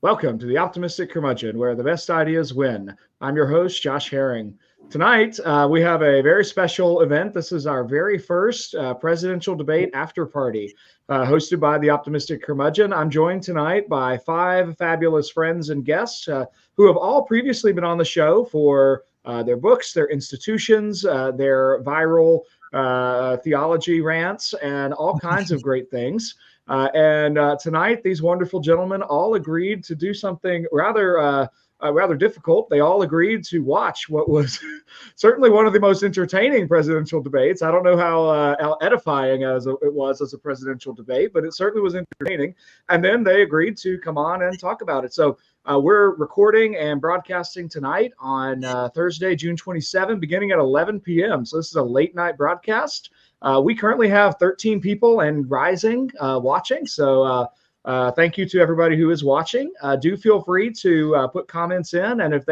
Welcome to the Optimistic Curmudgeon, where the best ideas win. I'm your host, Josh Herring. Tonight, we have a very special event. This is our very first presidential debate after party, hosted by the Optimistic Curmudgeon. I'm joined tonight by 5 fabulous friends and guests who have all previously been on the show for their books, their institutions, their viral theology rants, and all kinds of great things. Tonight, these wonderful gentlemen all agreed to do something rather difficult. They all agreed to watch what was certainly one of the most entertaining presidential debates. I don't know how edifying it was as a presidential debate, but it certainly was entertaining. And then they agreed to come on and talk about it. So we're recording and broadcasting tonight on Thursday, June 27, beginning at 11 p.m. So this is a late night broadcast. We currently have 13 people and rising watching. So thank you to everybody who is watching. Do feel free to put comments in. And if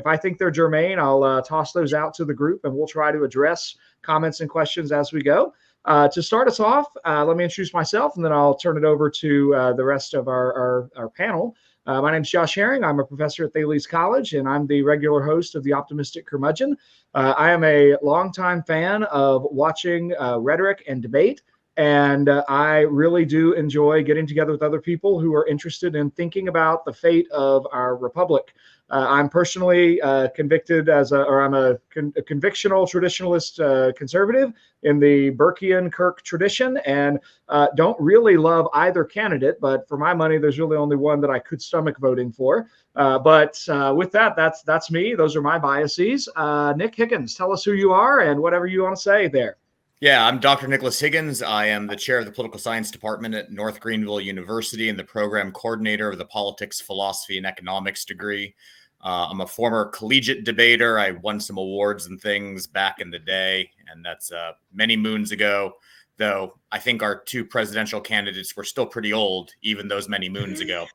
I think they're germane, I'll toss those out to the group and we'll try to address comments and questions as we go. To start us off, let me introduce myself and then I'll turn it over to the rest of our panel. My name is Josh Herring. I'm a professor at Thales College, and I'm the regular host of the Optimistic Curmudgeon. I am a longtime fan of watching rhetoric and debate, and I really do enjoy getting together with other people who are interested in thinking about the fate of our republic. I'm personally convicted I'm a convictional traditionalist conservative in the Burkean Kirk tradition, and don't really love either candidate. But for my money, there's really only one that I could stomach voting for. But with that, that's me. Those are my biases. Nick Higgins, tell us who you are and whatever you want to say there. Yeah, I'm Dr. Nicholas Higgins. I am the chair of the political science department at North Greenville University and the program coordinator of the politics, philosophy, and economics degree. I'm a former collegiate debater. I won some awards and things back in the day, and that's many moons ago, though I think our 2 presidential candidates were still pretty old, even those many moons ago.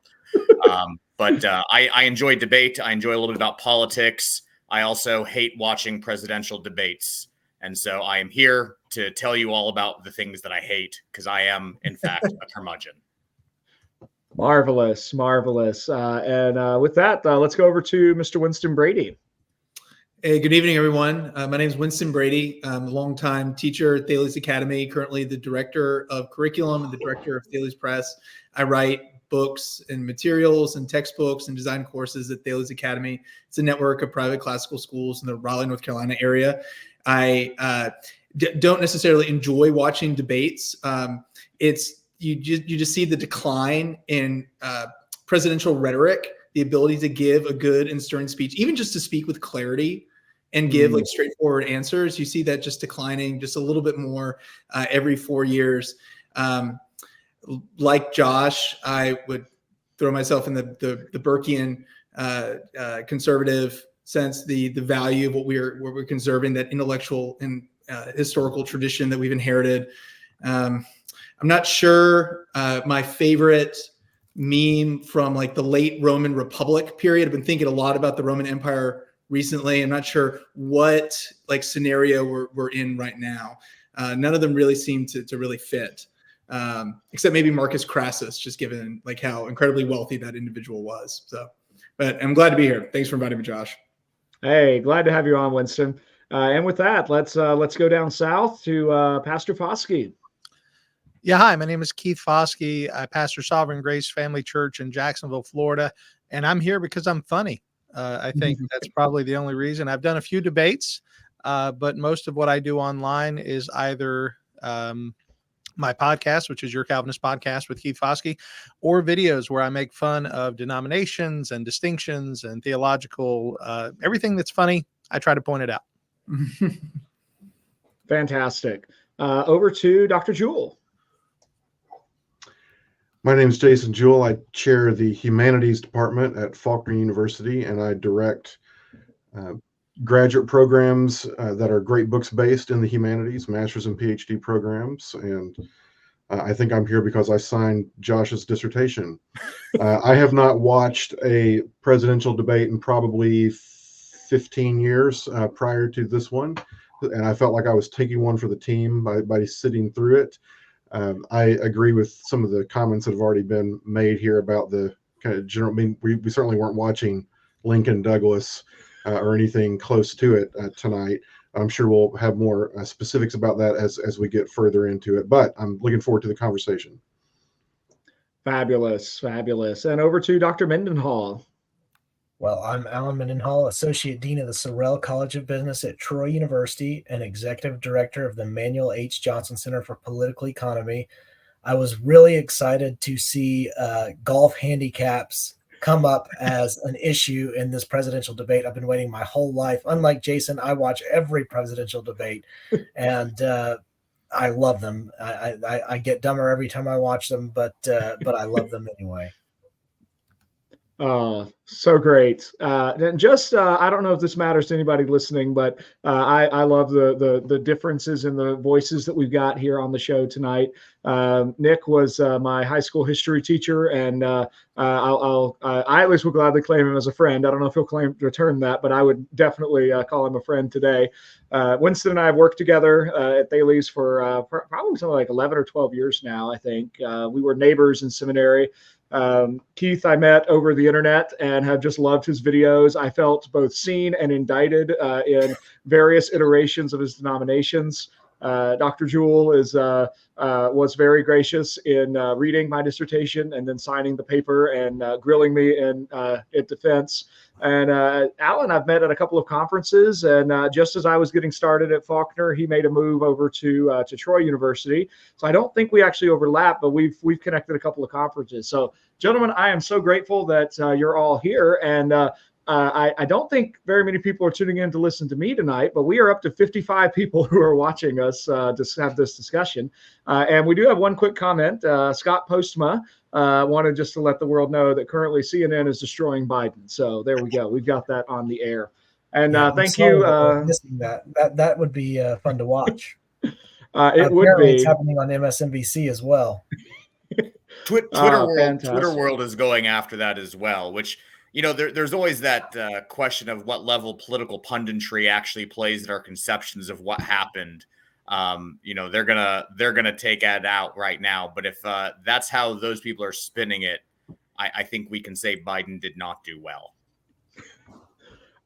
But I enjoy debate. I enjoy a little bit about politics. I also hate watching presidential debates. And so I am here to tell you all about the things that I hate, because I am, in fact, a curmudgeon. Marvelous. With that, let's go over to Mr. Winston Brady. Hey, good evening, everyone. My name is Winston Brady. I'm a longtime teacher at Thales Academy, currently the director of curriculum and the director of Thales Press. I write books and materials and textbooks and design courses at Thales Academy. It's a network of private classical schools in the Raleigh, North Carolina area. I don't necessarily enjoy watching debates. You just see the decline in presidential rhetoric, the ability to give a good and stern speech, even just to speak with clarity and give like straightforward answers. You see that just declining just a little bit more every 4 years. Like Josh, I would throw myself in the Burkean conservative sense, the value of what we're conserving, that intellectual and historical tradition that we've inherited. I'm not sure my favorite meme from like the late Roman Republic period. I've been thinking a lot about the Roman Empire recently. I'm not sure what like scenario we're in right now. None of them really seem to really fit, except maybe Marcus Crassus, just given like how incredibly wealthy that individual was. So, but I'm glad to be here. Thanks for inviting me, Josh. Hey, glad to have you on, Winston. And with that, let's go down south to Pastor Foskey. Yeah, hi, my name is Keith Foskey. I pastor Sovereign Grace Family Church in Jacksonville, Florida, and I'm here because I'm funny. I think that's probably the only reason. I've done a few debates, but most of what I do online is either my podcast, which is Your Calvinist Podcast with Keith Foskey, or videos where I make fun of denominations and distinctions and theological, everything that's funny, I try to point it out. Fantastic. Over to Dr. Jewell. My name is Jason Jewell. I chair the Humanities Department at Faulkner University, and I direct graduate programs that are great books based in the humanities, master's and PhD programs. And I think I'm here because I signed Josh's dissertation. I have not watched a presidential debate in probably 15 years prior to this one, and I felt like I was taking one for the team by sitting through it. I agree with some of the comments that have already been made here about the kind of general. I mean, we certainly weren't watching Lincoln Douglas or anything close to it tonight. I'm sure we'll have more specifics about that as we get further into it. But I'm looking forward to the conversation. Fabulous, fabulous. And over to Dr. Mendenhall. Well, I'm Alan Mendenhall, Associate Dean of the Sorrell College of Business at Troy University and Executive Director of the Manuel H. Johnson Center for Political Economy. I was really excited to see golf handicaps come up as an issue in this presidential debate. I've been waiting my whole life. Unlike Jason, I watch every presidential debate, and I love them. I get dumber every time I watch them, but I love them anyway. So great. And just, I don't know if this matters to anybody listening, but I love the differences in the voices that we've got here on the show tonight. Nick was my high school history teacher, and I at least will gladly claim him as a friend. I don't know if he'll return that, but I would definitely call him a friend today. Winston and I have worked together at Thales for probably something like 11 or 12 years now, I think. We were neighbors in seminary. Keith I met over the internet and have just loved his videos. I felt both seen and indicted in various iterations of his denominations. Dr. Jewell was very gracious in reading my dissertation and then signing the paper and grilling me in defense. And Alan, I've met at a couple of conferences, and just as I was getting started at Faulkner, he made a move over to Troy University. So I don't think we actually overlap, but we've connected a couple of conferences. So, gentlemen, I am so grateful that you're all here, and I don't think very many people are tuning in to listen to me tonight, but we are up to 55 people who are watching us to have this discussion. And we do have one quick comment. Scott Postma wanted just to let the world know that currently CNN is destroying Biden. So there we go. We've got that on the air. And thank you. Missing that would be fun to watch. It would be. It's happening on MSNBC as well. Twitter world is going after that as well, which, you know, there's always that question of what level political punditry actually plays in our conceptions of what happened. You know, they're gonna take that out right now. But if that's how those people are spinning it, I think we can say Biden did not do well.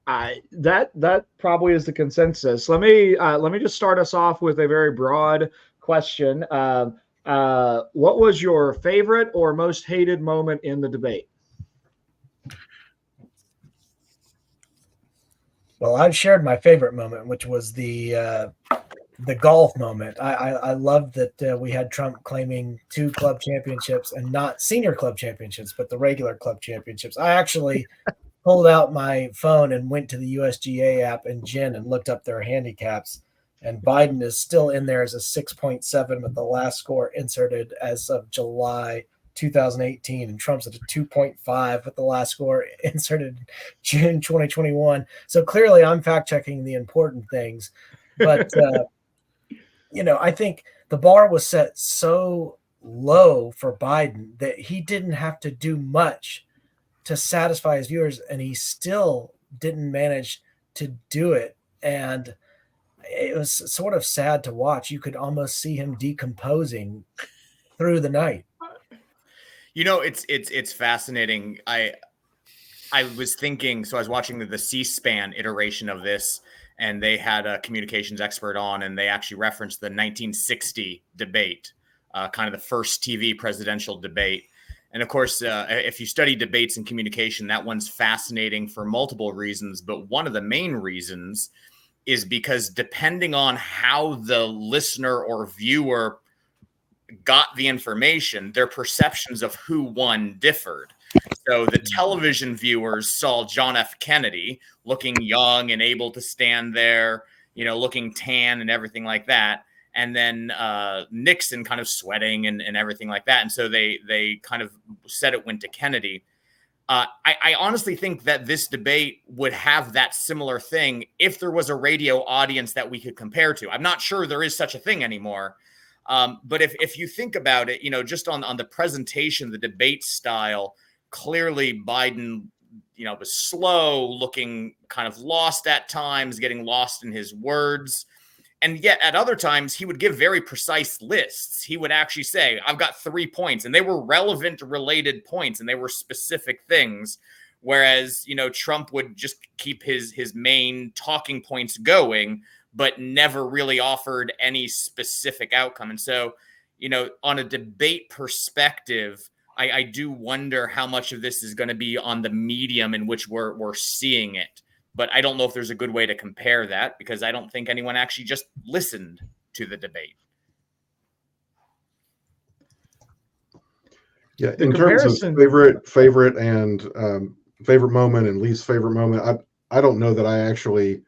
That probably is the consensus. Let me just start us off with a very broad question. What was your favorite or most hated moment in the debate? Well, I've shared my favorite moment, which was the golf moment. I loved that we had Trump claiming 2 club championships, and not senior club championships, but the regular club championships. I actually pulled out my phone and went to the USGA app and Jen and looked up their handicaps. And Biden is still in there as a 6.7 with the last score inserted as of July 2018, and Trump's at a 2.5 with the last score inserted June 2021. So clearly I'm fact checking the important things, but you know, I think the bar was set so low for Biden that he didn't have to do much to satisfy his viewers, and he still didn't manage to do it. And it was sort of sad to watch. You could almost see him decomposing through the night. You know, it's fascinating. I was thinking, so I was watching the C-SPAN iteration of this, and they had a communications expert on, and they actually referenced the 1960 debate, kind of the first TV presidential debate. And of course, if you study debates and communication, that one's fascinating for multiple reasons. But one of the main reasons is because depending on how the listener or viewer got the information, their perceptions of who won differed. So the television viewers saw John F. Kennedy looking young and able to stand there, you know, looking tan and everything like that. And then Nixon kind of sweating and everything like that. And so they kind of said it went to Kennedy. I honestly think that this debate would have that similar thing if there was a radio audience that we could compare to. I'm not sure there is such a thing anymore. But if you think about it, you know, just on the presentation, the debate style, clearly Biden, you know, was slow, looking kind of lost at times, getting lost in his words. And yet at other times, he would give very precise lists. He would actually say, I've got 3 points, and they were relevant, related points, and they were specific things. Whereas, Trump would just keep his main talking points going, but never really offered any specific outcome. And so, on a debate perspective, I do wonder how much of this is going to be on the medium in which we're seeing it. But I don't know if there's a good way to compare that, because I don't think anyone actually just listened to the debate. Yeah, in terms of favorite and favorite moment and least favorite moment, I don't know that I actually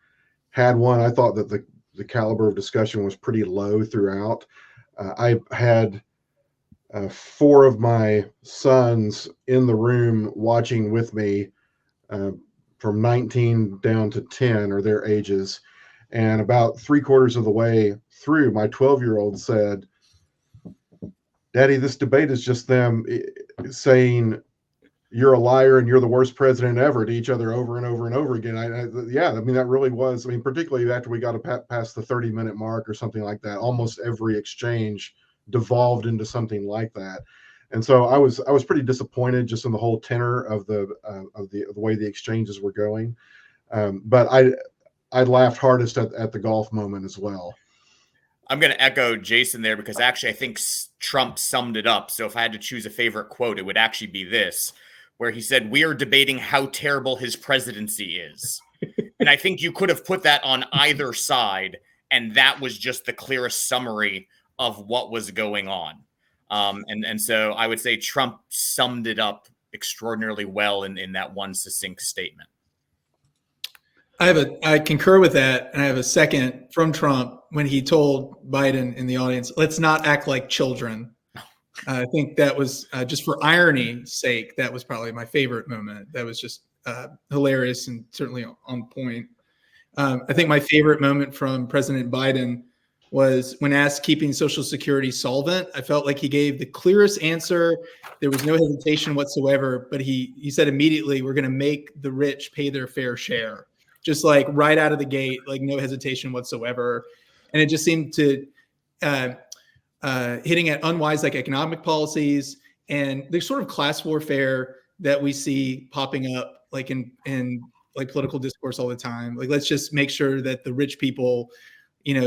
had one. I thought that the caliber of discussion was pretty low throughout. I had 4 of my sons in the room watching with me, from 19 down to 10 or their ages. And about 3/4 of the way through, my 12-year-old said, "Daddy, this debate is just them saying you're a liar and you're the worst president ever to each other over and over and over again." That really was. Particularly after we got past the 30-minute mark or something like that, almost every exchange devolved into something like that. And so I was pretty disappointed just in the whole tenor of the way the exchanges were going. But I laughed hardest at the golf moment as well. I'm going to echo Jason there, because actually I think Trump summed it up. So if I had to choose a favorite quote, it would actually be this, where he said, "We are debating how terrible his presidency is." And I think you could have put that on either side, and that was just the clearest summary of what was going on. And so I would say Trump summed it up extraordinarily well in that one succinct statement. I concur with that, and I have a second from Trump when he told Biden in the audience, "Let's not act like children." I think that was just for irony's sake. That was probably my favorite moment. That was just hilarious and certainly on point. I think my favorite moment from President Biden was when asked keeping Social Security solvent. I felt like he gave the clearest answer. There was no hesitation whatsoever, but he said immediately, "We're going to make the rich pay their fair share." Just like right out of the gate, like no hesitation whatsoever. And it just seemed to hitting at unwise economic policies and the sort of class warfare that we see popping up like in political discourse all the time. Like, let's just make sure that the rich people,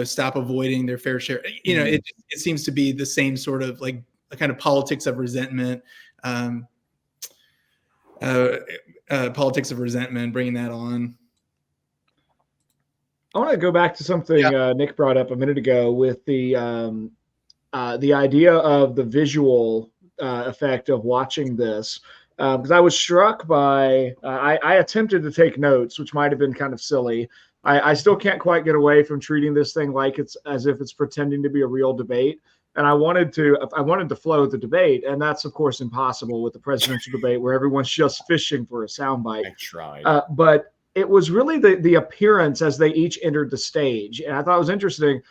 stop avoiding their fair share. It seems to be the same sort of like a kind of politics of resentment, bringing that on. I want to go back to something Nick brought up a minute ago with the idea of the visual effect of watching this. Because I was struck by, I attempted to take notes, which might have been kind of silly. I still can't quite get away from treating this thing like it's as if it's pretending to be a real debate. And I wanted to flow the debate, and that's of course impossible with the presidential debate where everyone's just fishing for a soundbite. I tried, but it was really the appearance as they each entered the stage, and I thought it was interesting.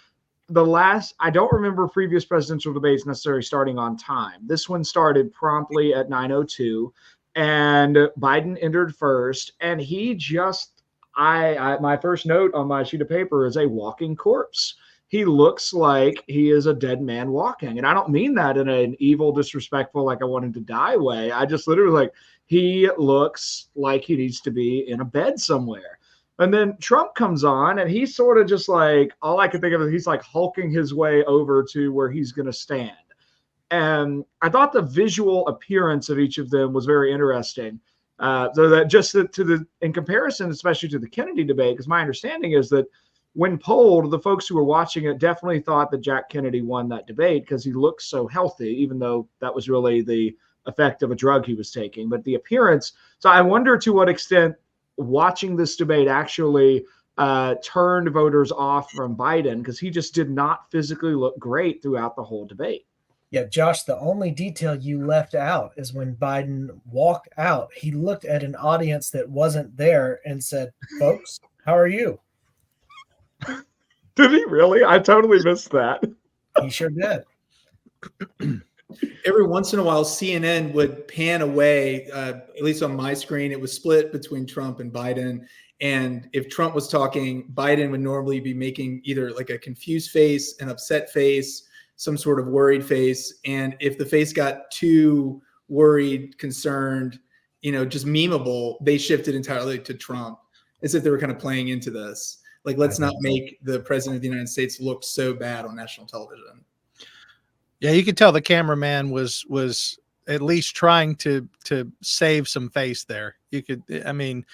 I don't remember previous presidential debates necessarily starting on time. This one started promptly at 9:02, and Biden entered first, and he just, my first note on my sheet of paper is a walking corpse. He looks like he is a dead man walking. And I don't mean that in an evil, disrespectful, like I want him to die way. I just literally he looks like he needs to be in a bed somewhere. And then Trump comes on, and he's sort of just like, all I can think of is he's like hulking his way over to where he's going to stand. And I thought the visual appearance of each of them was very interesting. So that just in comparison, especially to the Kennedy debate, because my understanding is that when polled, the folks who were watching it definitely thought that Jack Kennedy won that debate because he looked so healthy, even though that was really the effect of a drug he was taking. But the appearance, so I wonder to what extent watching this debate actually turned voters off from Biden, because he just did not physically look great throughout the whole debate. Yeah, Josh, the only detail you left out is when Biden walked out, he looked at an audience that wasn't there and said, "Folks, how are you?" Did he really? I totally missed that. He sure did. Every once in a while, CNN would pan away, at least on my screen. It was split between Trump and Biden. And if Trump was talking, Biden would normally be making either like a confused face, an upset face, some sort of worried face. And if the face got too worried, concerned, just memeable, they shifted entirely to Trump, as if they were kind of playing into this. Like, let's not make the president of the United States look so bad on national television. Yeah, you could tell the cameraman was at least trying to save some face there. You could, I mean,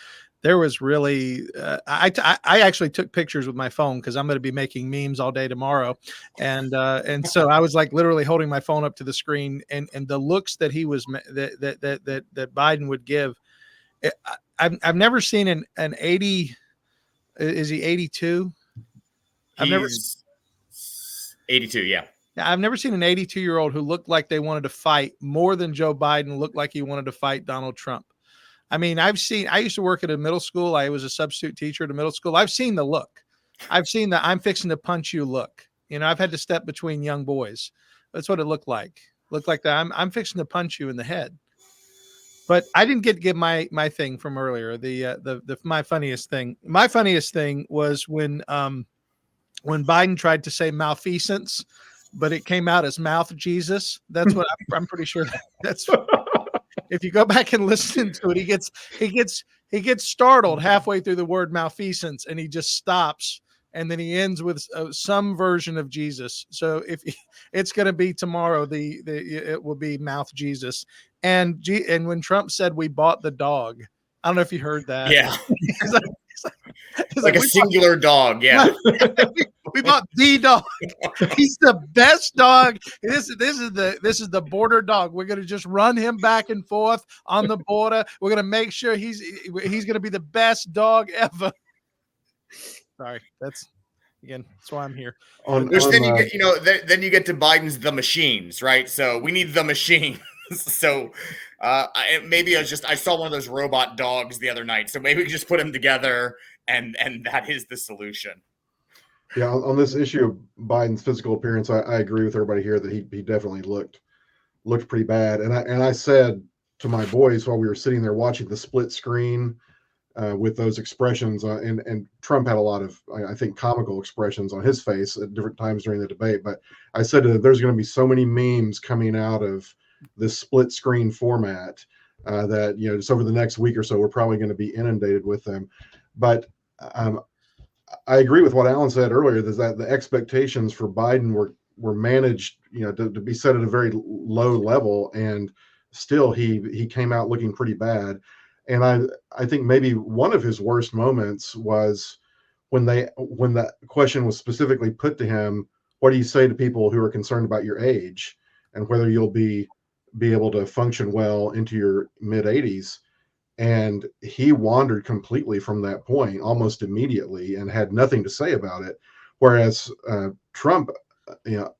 there was really, I actually took pictures with my phone because I'm going to be making memes all day tomorrow. And so I was like literally holding my phone up to the screen, and the looks that that Biden would give. I've never seen an 80, is he 82? He's 82. Yeah. I've never seen an 82-year-old who looked like they wanted to fight more than Joe Biden looked like he wanted to fight Donald Trump. I mean, I used to work at a middle school. I was a substitute teacher at a middle school. I've seen the look. I've seen the I'm fixing to punch you look. I've had to step between young boys. That's what it looked like. Looked like that I'm fixing to punch you in the head. But I didn't get to give my thing from earlier. My funniest thing. My funniest thing was when Biden tried to say malfeasance, but it came out as mouth Jesus. That's what I'm pretty sure that's. If you go back and listen to it, he gets startled halfway through the word malfeasance, and he just stops, and then he ends with some version of Jesus. So if it's going to be tomorrow, it will be mouth Jesus. And when Trump said we bought the dog, I don't know if you heard that. Yeah, it's like a singular dog. Yeah. We bought the dog. He's the best dog. This is the border dog. We're going to just run him back and forth on the border. We're going to make sure he's going to be the best dog ever. Sorry, that's why I'm here. Then you get to Biden's the machines, right? So we need the machines. So maybe I saw one of those robot dogs the other night. So maybe we just put them together, and that is the solution. Yeah, on this issue of Biden's physical appearance, I agree with everybody here that he definitely looked pretty bad. And I said to my boys while we were sitting there watching the split screen with those expressions, and Trump had a lot of, I think, comical expressions on his face at different times during the debate. But I said there's going to be so many memes coming out of this split screen format that just over the next week or so we're probably going to be inundated with them. But I agree with what Alan said earlier, is that the expectations for Biden were managed, to be set at a very low level, and still he came out looking pretty bad. And I think maybe one of his worst moments was when that question was specifically put to him, what do you say to people who are concerned about your age and whether you'll be able to function well into your mid 80s? And he wandered completely from that point almost immediately and had nothing to say about it. Whereas Trump,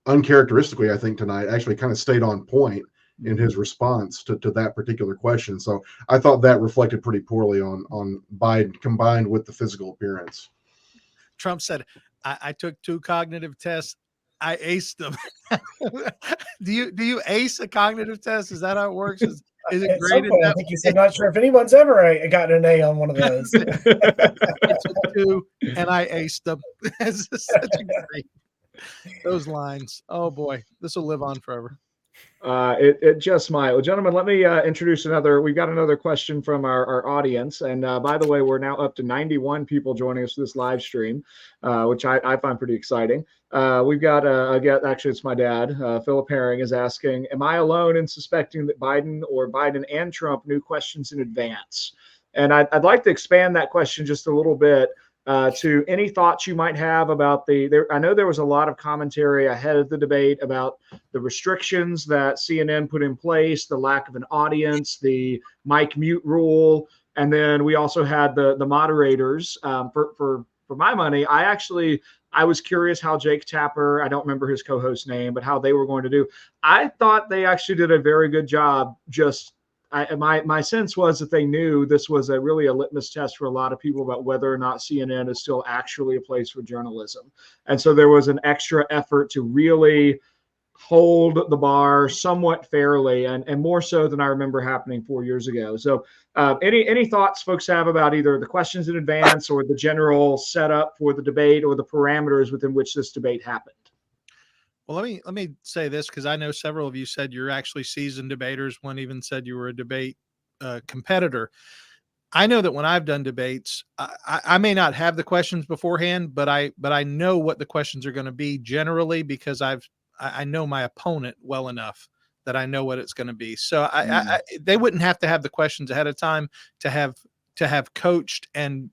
uncharacteristically, I think tonight actually kind of stayed on point in his response to that particular question. So I thought that reflected pretty poorly on Biden combined with the physical appearance. Trump said, I took 2 cognitive tests. I aced them. Do you ace a cognitive test? Is that how it works? Is it graded? I think he said, not sure if anyone's ever gotten an A on one of those. I took 2 and I aced them. It's such a great, those lines. Oh boy, this will live on forever. It just might. Well, gentlemen, let me introduce we've got another question from our audience. And by the way, we're now up to 91 people joining us for this live stream, which I find pretty exciting. We've got actually, it's my dad, Philip Herring, is asking, am I alone in suspecting that Biden and Trump knew questions in advance? And I'd like to expand that question just a little bit to any thoughts you might have about I know there was a lot of commentary ahead of the debate about the restrictions that CNN put in place, the lack of an audience, the mic mute rule, and then we also had the moderators. For my money, I was curious how Jake Tapper, I don't remember his co-host name, but how they were going to do. I thought they actually did a very good job. My sense was that they knew this was really a litmus test for a lot of people about whether or not CNN is still actually a place for journalism. And so there was an extra effort to really hold the bar somewhat fairly, and more so than I remember happening 4 years ago. So any thoughts folks have about either the questions in advance or the general setup for the debate or the parameters within which this debate happened? Well, let me say this, because I know several of you said you're actually seasoned debaters. One even said you were a debate competitor. I know that when I've done debates, I may not have the questions beforehand, but I know what the questions are going to be generally, because I know my opponent well enough that I know what it's going to be. So they wouldn't have to have the questions ahead of time to have coached and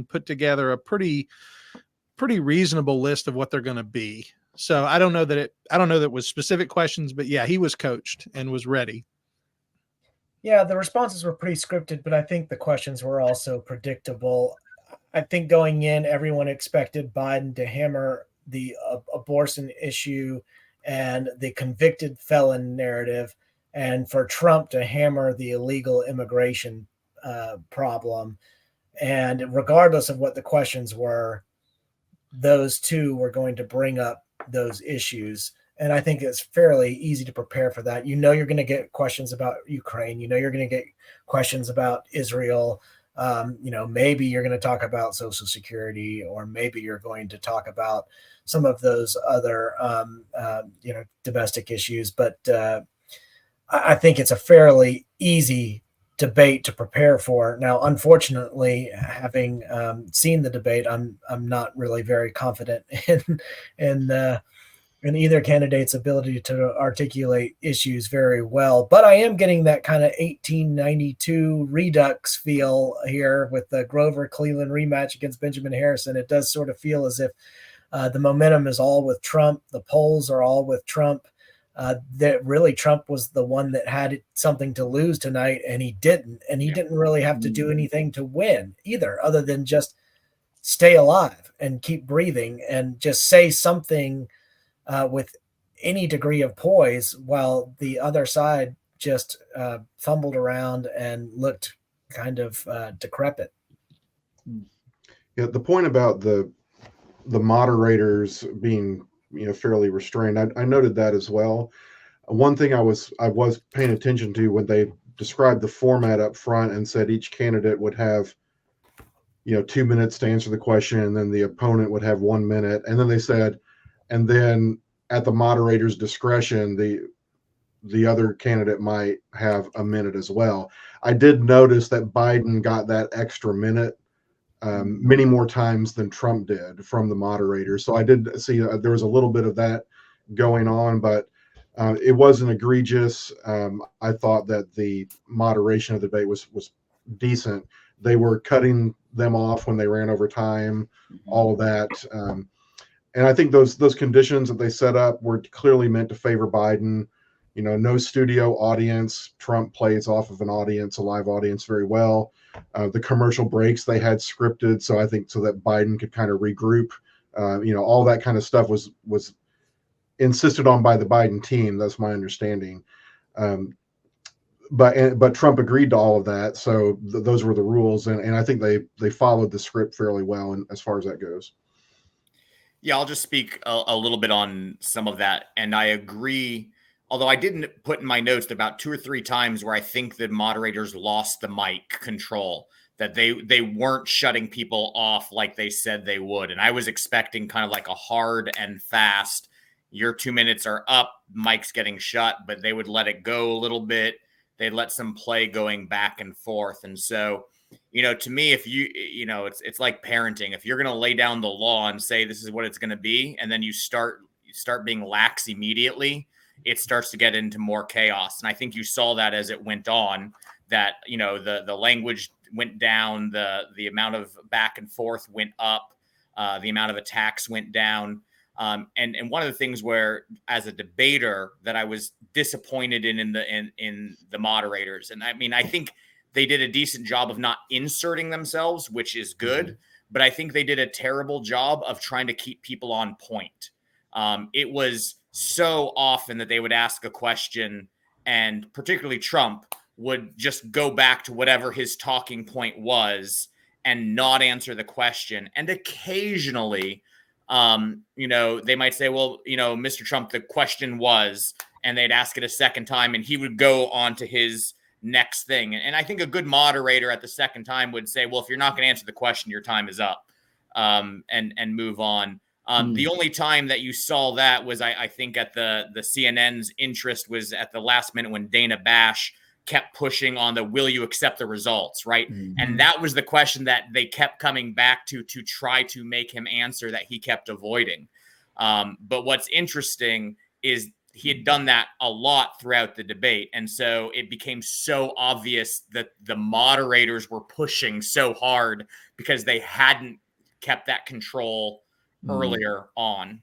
put together a pretty reasonable list of what they're going to be. So I don't know that it was specific questions, but yeah, he was coached and was ready. Yeah, the responses were pretty scripted, but I think the questions were also predictable. I think going in, everyone expected Biden to hammer the abortion issue and the convicted felon narrative, and for Trump to hammer the illegal immigration problem. And regardless of what the questions were, those two were going to bring up those issues. And I think it's fairly easy to prepare for that. You're going to get questions about Ukraine. You're going to get questions about Israel. Maybe you're going to talk about Social Security, or maybe you're going to talk about some of those other, domestic issues. But I think it's a fairly easy debate to prepare for. Now, unfortunately, having seen the debate, I'm not really very confident in either candidate's ability to articulate issues very well. But I am getting that kind of 1892 Redux feel here with the Grover-Cleveland rematch against Benjamin Harrison. It does sort of feel as if the momentum is all with Trump. The polls are all with Trump. That really Trump was the one that had something to lose tonight, and he didn't. And he didn't really have to do anything to win either, other than just stay alive and keep breathing and just say something with any degree of poise, while the other side just fumbled around and looked kind of decrepit. Yeah, the point about the moderators being fairly restrained, I noted that as well. One thing I was paying attention to when they described the format up front and said each candidate would have 2 minutes to answer the question, and then the opponent would have 1 minute, and then they said, and then at the moderator's discretion, the other candidate might have a minute as well. I did notice that Biden got that extra minute many more times than Trump did from the moderator. So I did see there was a little bit of that going on, but it wasn't egregious. I thought that the moderation of the debate was decent. They were cutting them off when they ran over time, all of that. And I think those conditions that they set up were clearly meant to favor Biden. No studio audience. Trump plays off of an audience, a live audience, very well. The commercial breaks they had scripted, so I think so that Biden could kind of regroup. All that kind of stuff was insisted on by the Biden team. That's my understanding. But Trump agreed to all of that, so those were the rules, and I think they followed the script fairly well, and as far as that goes. Yeah, I'll just speak a little bit on some of that. And I agree, although I didn't put in my notes about 2 or 3 times where I think the moderators lost the mic control, that they weren't shutting people off like they said they would. And I was expecting kind of like a hard and fast, your 2 minutes are up, mic's getting shut, but they would let it go a little bit. They'd let some play going back and forth. And so, to me, if it's like parenting. If you're going to lay down the law and say this is what it's going to be, and then you start being lax immediately, it starts to get into more chaos. And I think you saw that as it went on, that, the language went down, the amount of back and forth went up, the amount of attacks went down. And one of the things where, as a debater, that I was disappointed in the moderators, and I think they did a decent job of not inserting themselves, which is good, but I think they did a terrible job of trying to keep people on point. It was so often that they would ask a question, and particularly Trump would just go back to whatever his talking point was and not answer the question. And occasionally They might say, well, Mr. Trump, the question was, and they'd ask it a second time, and he would go on to his next thing. And I think a good moderator at the second time would say, well, if you're not going to answer the question, your time is up, and move on. The only time that you saw that was, I think, at the CNN's interest was at the last minute when Dana Bash kept pushing on the will you accept the results, right? Mm-hmm. And that was the question that they kept coming back to try to make him answer that he kept avoiding. But what's interesting is he had done that a lot throughout the debate. And so it became so obvious that the moderators were pushing so hard because they hadn't kept that control earlier on.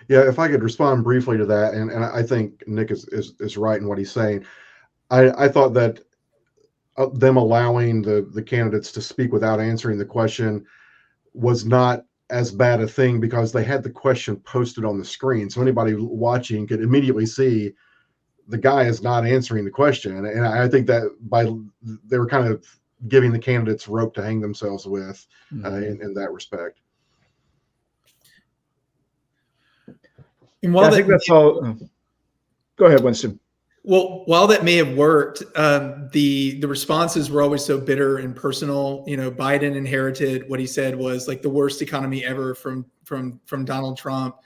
Yeah, if I could respond briefly to that, and I think Nick is right in what he's saying. I thought that them allowing the candidates to speak without answering the question was not as bad a thing because they had the question posted on the screen. So anybody watching could immediately see the guy is not answering the question. And I think that they were kind of giving the candidates rope to hang themselves with in that respect. And I think that's all. Go ahead, Winston. Well, while that may have worked, the responses were always so bitter and personal. Biden inherited what he said was like the worst economy ever from Donald Trump.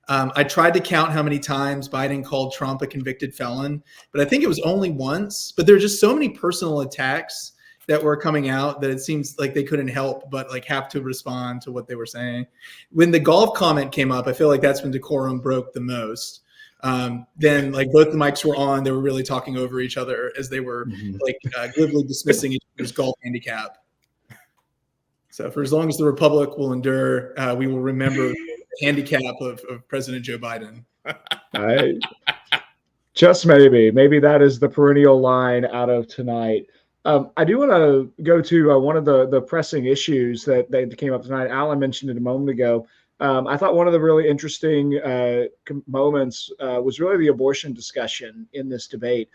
I tried to count how many times Biden called Trump a convicted felon, but I think it was only once. But there are just so many personal attacks that were coming out that it seems like they couldn't help but like have to respond to what they were saying. When the golf comment came up, I feel like that's when decorum broke the most. Then like both the mics were on, they were really talking over each other as they were glibly dismissing each other's golf handicap. So for as long as the Republic will endure, we will remember the handicap of President Joe Biden. Just maybe that is the perennial line out of tonight. I do want to go to one of the pressing issues that came up tonight. Alan mentioned it a moment ago. I thought one of the really interesting moments was really the abortion discussion in this debate,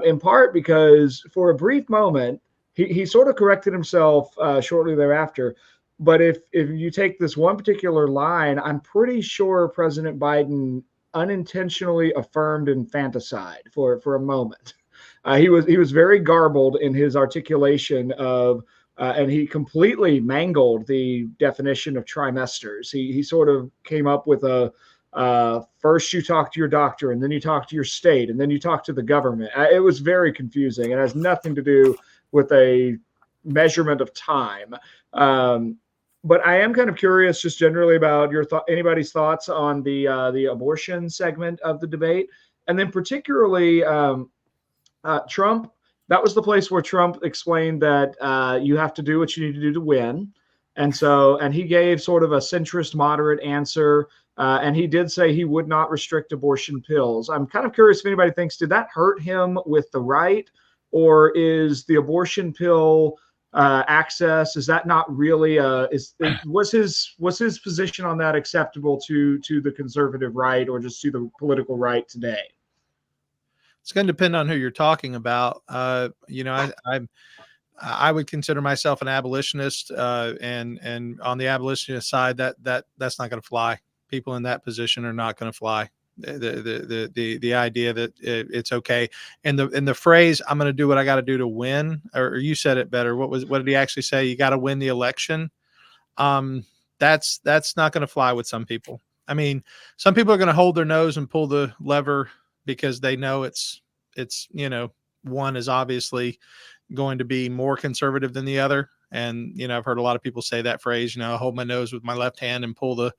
in part because for a brief moment, he sort of corrected himself shortly thereafter. But if you take this one particular line, I'm pretty sure President Biden unintentionally affirmed infanticide for a moment. He was very garbled in his articulation of, and he completely mangled the definition of trimesters. He sort of came up with first you talk to your doctor, and then you talk to your state, and then you talk to the government. It was very confusing. It has nothing to do with a measurement of time. But I am kind of curious, just generally, about anybody's thoughts on the abortion segment of the debate, and then particularly Trump. That was the place where Trump explained that you have to do what you need to do to win. And he gave sort of a centrist moderate answer. And he did say he would not restrict abortion pills. I'm kind of curious if anybody thinks, did that hurt him with the right? Or is the abortion pill access, is that not really was his position on that acceptable to the conservative right or just to the political right today? It's going to depend on who you're talking about. I would consider myself an abolitionist, and on the abolitionist side, that's not going to fly. People in that position are not going to fly. The idea that it's okay, and the phrase "I'm going to do what I got to do to win," or you said it better. What did he actually say? You got to win the election. That's not going to fly with some people. I mean, some people are going to hold their nose and pull the lever because they know it's one is obviously going to be more conservative than the other. And, I've heard a lot of people say that phrase, I hold my nose with my left hand and pull the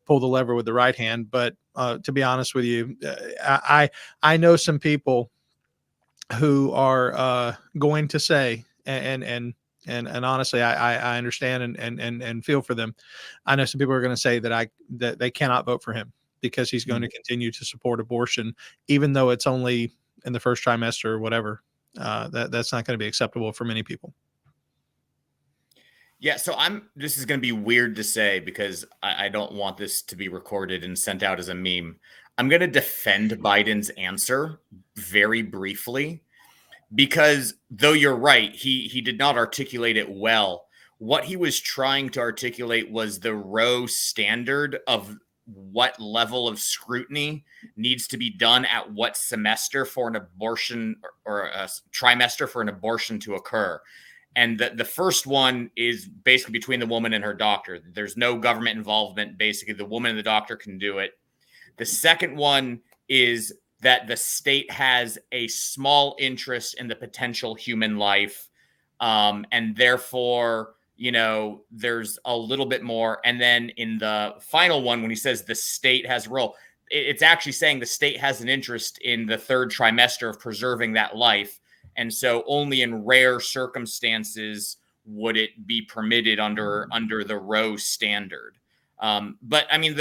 lever with the right hand. But to be honest with you, I know some people who are going to say, and honestly, I understand and feel for them. I know some people are going to say that they cannot vote for him because he's going to continue to support abortion, even though it's only in the first trimester or whatever. That's not going to be acceptable for many people. Yeah, so this is going to be weird to say because I don't want this to be recorded and sent out as a meme. I'm going to defend Biden's answer very briefly because though you're right, he did not articulate it well. what he was trying to articulate was the Roe standard of what level of scrutiny needs to be done at what semester for an abortion or a trimester for an abortion to occur. And the first one is basically between the woman and her doctor. There's no government involvement. Basically, the woman and the doctor can do it. The second one is that the state has a small interest in the potential human life. And therefore, there's a little bit more. And then in the final one, when he says the state has a role, it's actually saying the state has an interest in the third trimester of preserving that life. And so only in rare circumstances would it be permitted under the Roe standard. But I mean,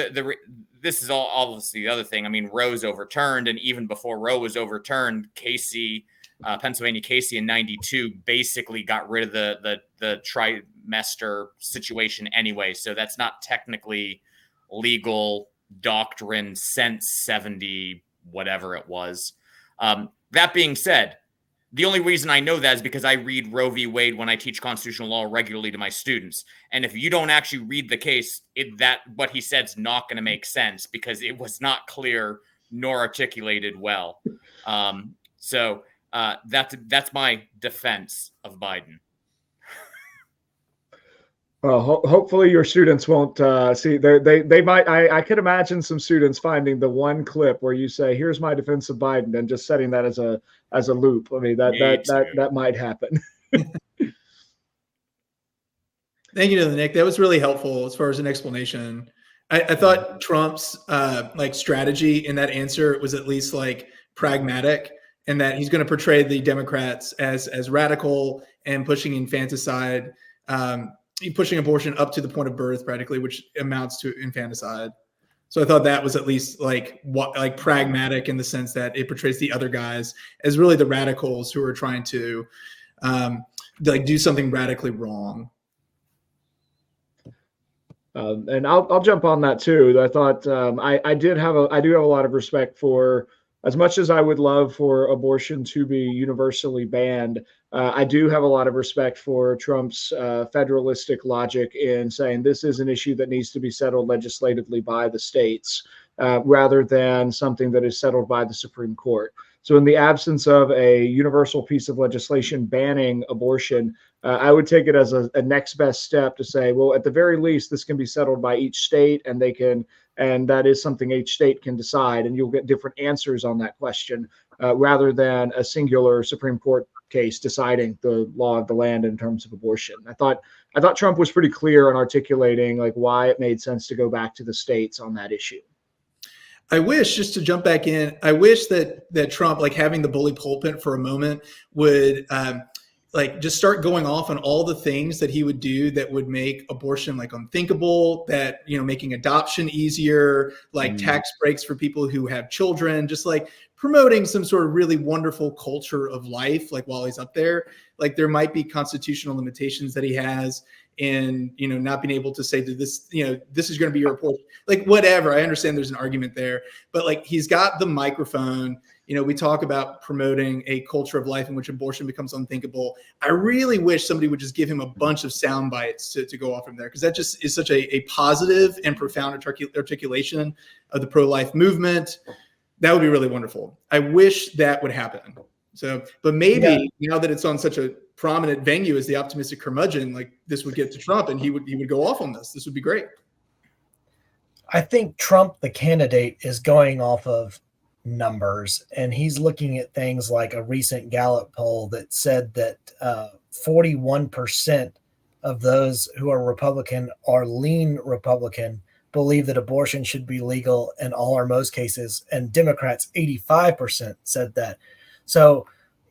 this is all obviously the other thing. I mean, Roe's overturned, and even before Roe was overturned, Pennsylvania Casey in 92 basically got rid of the trimester situation anyway. So that's not technically legal doctrine since 70, whatever it was. That being said, the only reason I know that is because I read Roe v. Wade when I teach constitutional law regularly to my students. And if you don't actually read the case, what he said is not going to make sense because it was not clear nor articulated well. So that's my defense of Biden. Well, hopefully your students won't see. They might. I could imagine some students finding the one clip where you say, "Here's my defense of Biden," and just setting that as a loop. I mean, that might happen. Thank you, Nick. That was really helpful as far as an explanation. I thought Trump's strategy in that answer was at least pragmatic, and that he's going to portray the Democrats as radical and pushing infanticide. Pushing abortion up to the point of birth practically, which amounts to infanticide. So I thought that was at least pragmatic in the sense that it portrays the other guys as really the radicals who are trying to do something radically wrong. And I'll jump on that too. I thought I do have a lot of respect for, as much as I would love for abortion to be universally banned, I do have a lot of respect for Trump's federalistic logic in saying this is an issue that needs to be settled legislatively by the states rather than something that is settled by the Supreme Court. So in the absence of a universal piece of legislation banning abortion, I would take it as a next best step to say, well, at the very least, this can be settled by each state, and that is something each state can decide, and you'll get different answers on that question rather than a singular Supreme Court case deciding the law of the land in terms of abortion. I thought Trump was pretty clear on articulating why it made sense to go back to the states on that issue. I wish, just to jump back in, I wish that Trump, having the bully pulpit for a moment, would just start going off on all the things that he would do that would make abortion unthinkable, that, making adoption easier, tax breaks for people who have children, just promoting some sort of really wonderful culture of life. While he's up there, there might be constitutional limitations that he has in, not being able to say that this, this is going to be your abortion, whatever. I understand there's an argument there, but he's got the microphone. We talk about promoting a culture of life in which abortion becomes unthinkable. I really wish somebody would just give him a bunch of sound bites to go off from there, because that just is such a positive and profound articulation of the pro-life movement. That would be really wonderful. I wish that would happen. So, but maybe now that it's on such a prominent venue as the optimistic curmudgeon, this would get to Trump and he would go off on this. This would be great. I think Trump, the candidate, is going off of numbers, and he's looking at things like a recent Gallup poll that said that 41% of those who are Republican or lean Republican believe that abortion should be legal in all or most cases, and Democrats 85% said that. So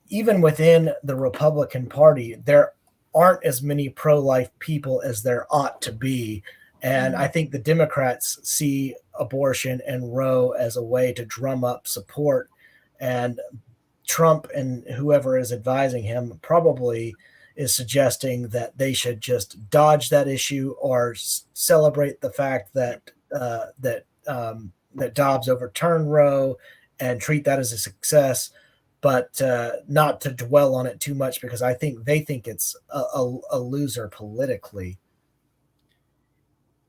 even within the Republican Party, there aren't as many pro-life people as there ought to be. And I think the Democrats see abortion and Roe as a way to drum up support. And Trump and whoever is advising him probably is suggesting that they should just dodge that issue or celebrate the fact that Dobbs overturned Roe and treat that as a success. but not to dwell on it too much, because I think they think it's a loser politically.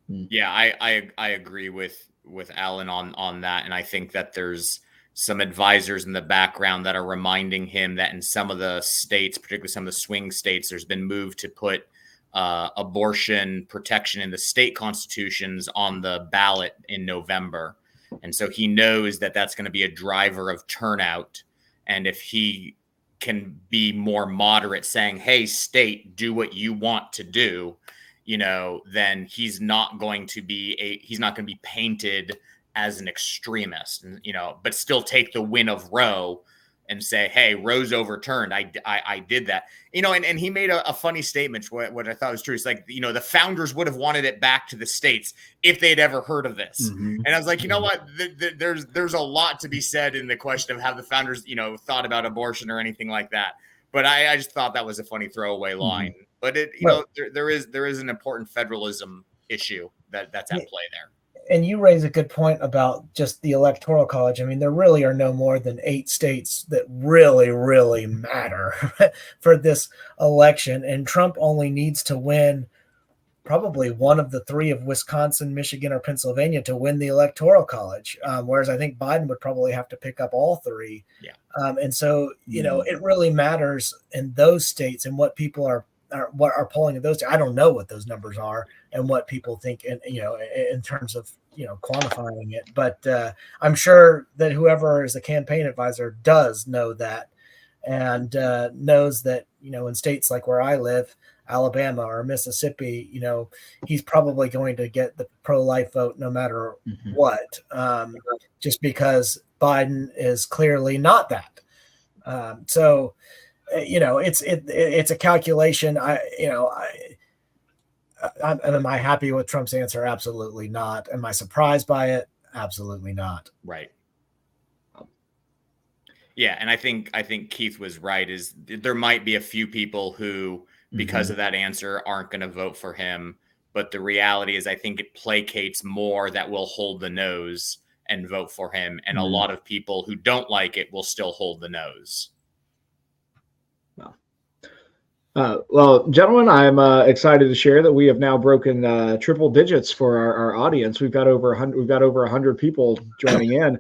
Yeah, I agree with Alan on that, and I think that there's some advisors in the background that are reminding him that in some of the states, particularly some of the swing states, there's been moved to put abortion protection in the state constitutions on the ballot in November. And so he knows that that's going to be a driver of turnout. And if he can be more moderate, saying, hey, state, do what you want to do, then he's not going to be painted as an extremist, and but still take the win of Roe and say, hey, Roe's overturned. I did that. And he made a funny statement, what I thought was true. It's like, the founders would have wanted it back to the states if they'd ever heard of this. Mm-hmm. And I was like, you know what? There's a lot to be said in the question of how the founders, thought about abortion or anything like that. But I just thought that was a funny throwaway line. Mm-hmm. But there is an important federalism issue that's at play there. And you raise a good point about just the Electoral College. I mean, there really are no more than 8 states that really, really matter for this election. And Trump only needs to win probably one of the 3 of Wisconsin, Michigan, or Pennsylvania to win the Electoral College. Whereas I think Biden would probably have to pick up all 3. Yeah. And so, it really matters in those states and what people are polling in those. I don't know what those numbers are and what people think in terms of quantifying it, but I'm sure that whoever is a campaign advisor does know that, and knows that in states like where I live, Alabama or Mississippi, he's probably going to get the pro-life vote no matter what, just because Biden is clearly not that. So it's a calculation. Am I happy with Trump's answer? Absolutely not. Am I surprised by it? Absolutely not. Right. Yeah, and I think Keith was right. Is there might be a few people who, because of that answer, aren't going to vote for him. But the reality is, I think it placates more that will hold the nose and vote for him, and a lot of people who don't like it will still hold the nose. Well, gentlemen, I'm excited to share that we have now broken triple digits for our audience. We've got over 100. We've got over 100 people joining in,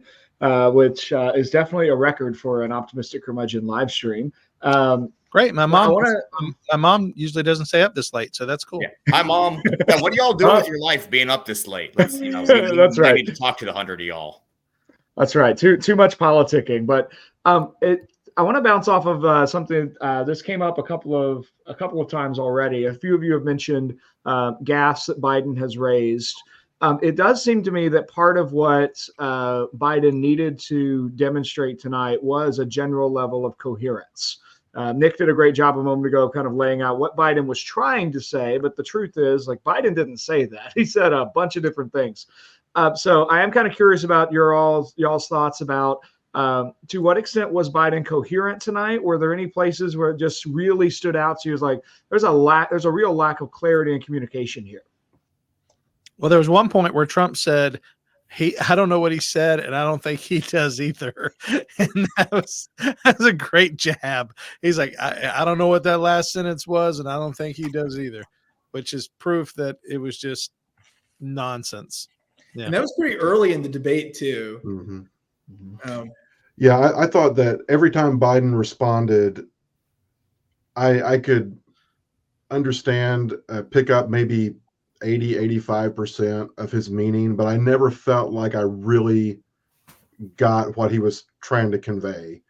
which is definitely a record for an Optimistic Curmudgeon live stream. Great. My mom usually doesn't stay up this late, so that's cool. Yeah. Hi, Mom. Yeah, what do y'all do with your life being up this late? Let's, that's right. I need to talk to the 100 of y'all. That's right. Too much politicking, but I want to bounce off of something. This came up a couple of times already. A few of you have mentioned gaffes that Biden has raised. It does seem to me that part of what Biden needed to demonstrate tonight was a general level of coherence. Nick did a great job a moment ago, kind of laying out what Biden was trying to say. But the truth is, Biden didn't say that. He said a bunch of different things. So I am kind of curious about y'all's thoughts about. To what extent was Biden coherent tonight? Were there any places where it just really stood out to you? It was like there's a real lack of clarity and communication here. Well, there was one point where Trump said, I don't know what he said, and I don't think he does either. And that was a great jab. He's like, I don't know what that last sentence was, and I don't think he does either, which is proof that it was just nonsense. Yeah. And that was pretty early in the debate too. Mm-hmm. I thought that every time Biden responded, I could understand, pick up maybe 85% of his meaning, but I never felt like I really got what he was trying to convey.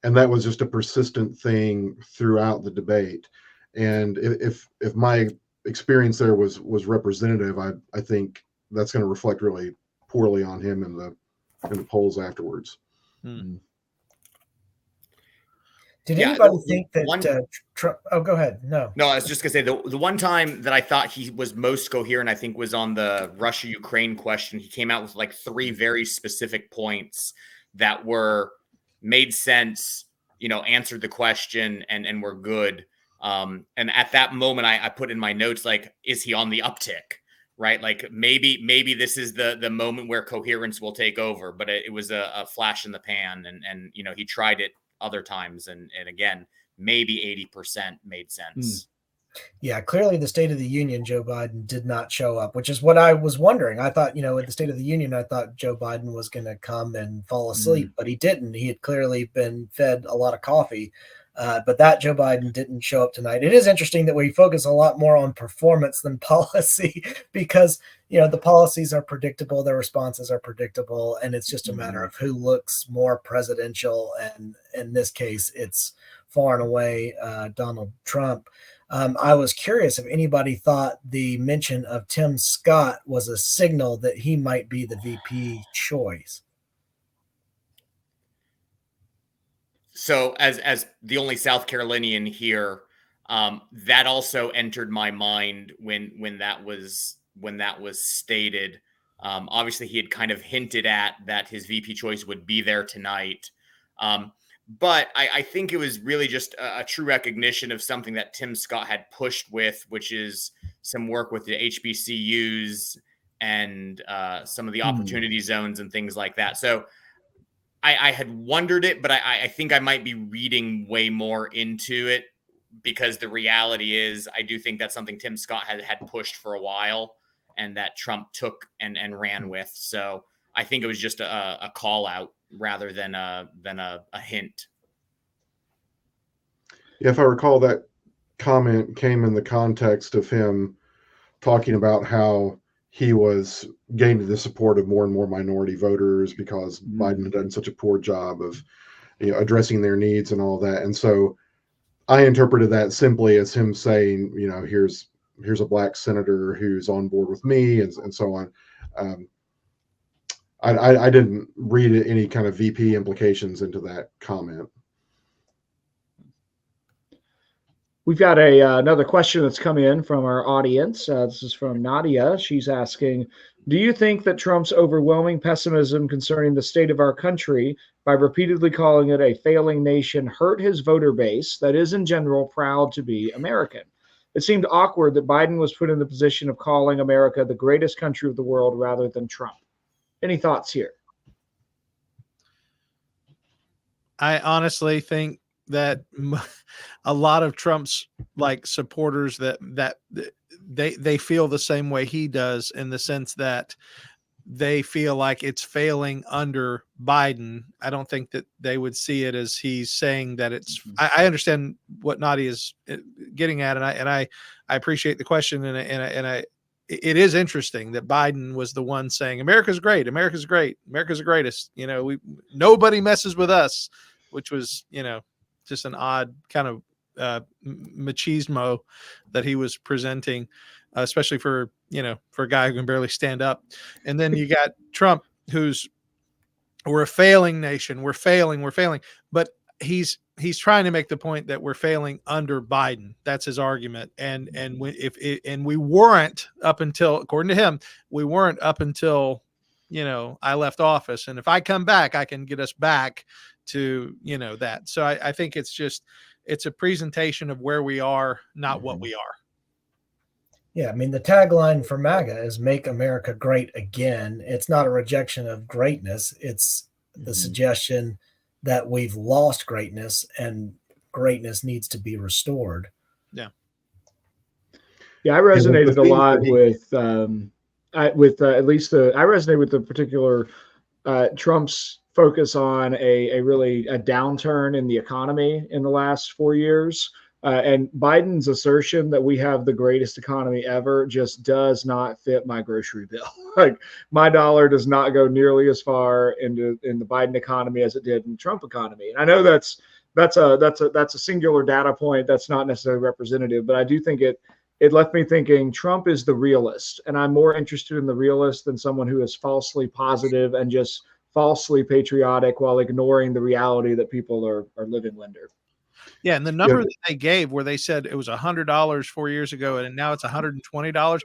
And that was just a persistent thing throughout the debate. And if my experience there was representative, I think that's going to reflect really poorly on him in the polls afterwards. Did anybody think that Trump? Oh, go ahead. No, I was just gonna say the one time that I thought he was most coherent, I think, was on the Russia-Ukraine question. He came out with 3 very specific points that made sense, answered the question and were good. And at that moment, I put in my notes, is he on the uptick? Right? Maybe this is the moment where coherence will take over, but it was a flash in the pan, and he tried it other times. And again, maybe 80% made sense. Yeah, clearly the State of the Union, Joe Biden did not show up, which is what I was wondering. I thought, at the State of the Union, I thought Joe Biden was going to come and fall asleep, but he didn't. He had clearly been fed a lot of coffee, but that Joe Biden didn't show up tonight. It is interesting that we focus a lot more on performance than policy because, the policies are predictable, their responses are predictable, and it's just a matter of who looks more presidential. And in this case, it's far and away Donald Trump. I was curious if anybody thought the mention of Tim Scott was a signal that he might be the VP choice. So as the only South Carolinian here, that also entered my mind when that was stated. Obviously, he had kind of hinted at that his VP choice would be there tonight. But I think it was really just a true recognition of something that Tim Scott had pushed with, which is some work with the HBCUs and some of the opportunity zones and things like that. So I had wondered it, but I think I might be reading way more into it because the reality is I do think that's something Tim Scott had pushed for a while and that Trump took and ran with. So I think it was just a call out rather than a hint. Yeah, if I recall, that comment came in the context of him talking about how he was gaining the support of more and more minority voters because Biden had done such a poor job of addressing their needs and all that. And so I interpreted that simply as him saying, here's a black senator who's on board with me and so on. I didn't read any kind of VP implications into that comment. We've got another question that's come in from our audience. This is from Nadia. She's asking, do you think that Trump's overwhelming pessimism concerning the state of our country by repeatedly calling it a failing nation hurt his voter base that is in general proud to be American? It seemed awkward that Biden was put in the position of calling America the greatest country of the world rather than Trump. Any thoughts here? I honestly think that a lot of Trump's supporters that they feel the same way he does, in the sense that they feel like it's failing under Biden. I don't think that they would see it as he's saying that it's. I understand what Nadia is getting at, and I appreciate the question, and it is interesting that Biden was the one saying America's great, America's great, America's the greatest. Nobody messes with us, which was just an odd kind of machismo that he was presenting, especially for a guy who can barely stand up. And then you got Trump, we're a failing nation. We're failing. But he's trying to make the point that we're failing under Biden. That's his argument. And we weren't up until, according to him, we weren't up until, I left office. And if I come back, I can get us back to, that. So I think it's a presentation of where we are, not what we are. Yeah, I mean, the tagline for MAGA is "Make America Great Again." It's not a rejection of greatness. It's the suggestion that we've lost greatness and greatness needs to be restored. Yeah. Yeah, I resonated a lot with I resonate with the particular Trump's focus on a really downturn in the economy in the last 4 years. And Biden's assertion that we have the greatest economy ever just does not fit my grocery bill. Like, my dollar does not go nearly as far in the Biden economy as it did in the Trump economy. And I know that's a singular data point that's not necessarily representative, but I do think it left me thinking Trump is the realist, and I'm more interested in the realist than someone who is falsely positive and just falsely patriotic while ignoring the reality that people are living under. Yeah, and the number that they gave, where they said it was $100 4 years ago, and now it's $120.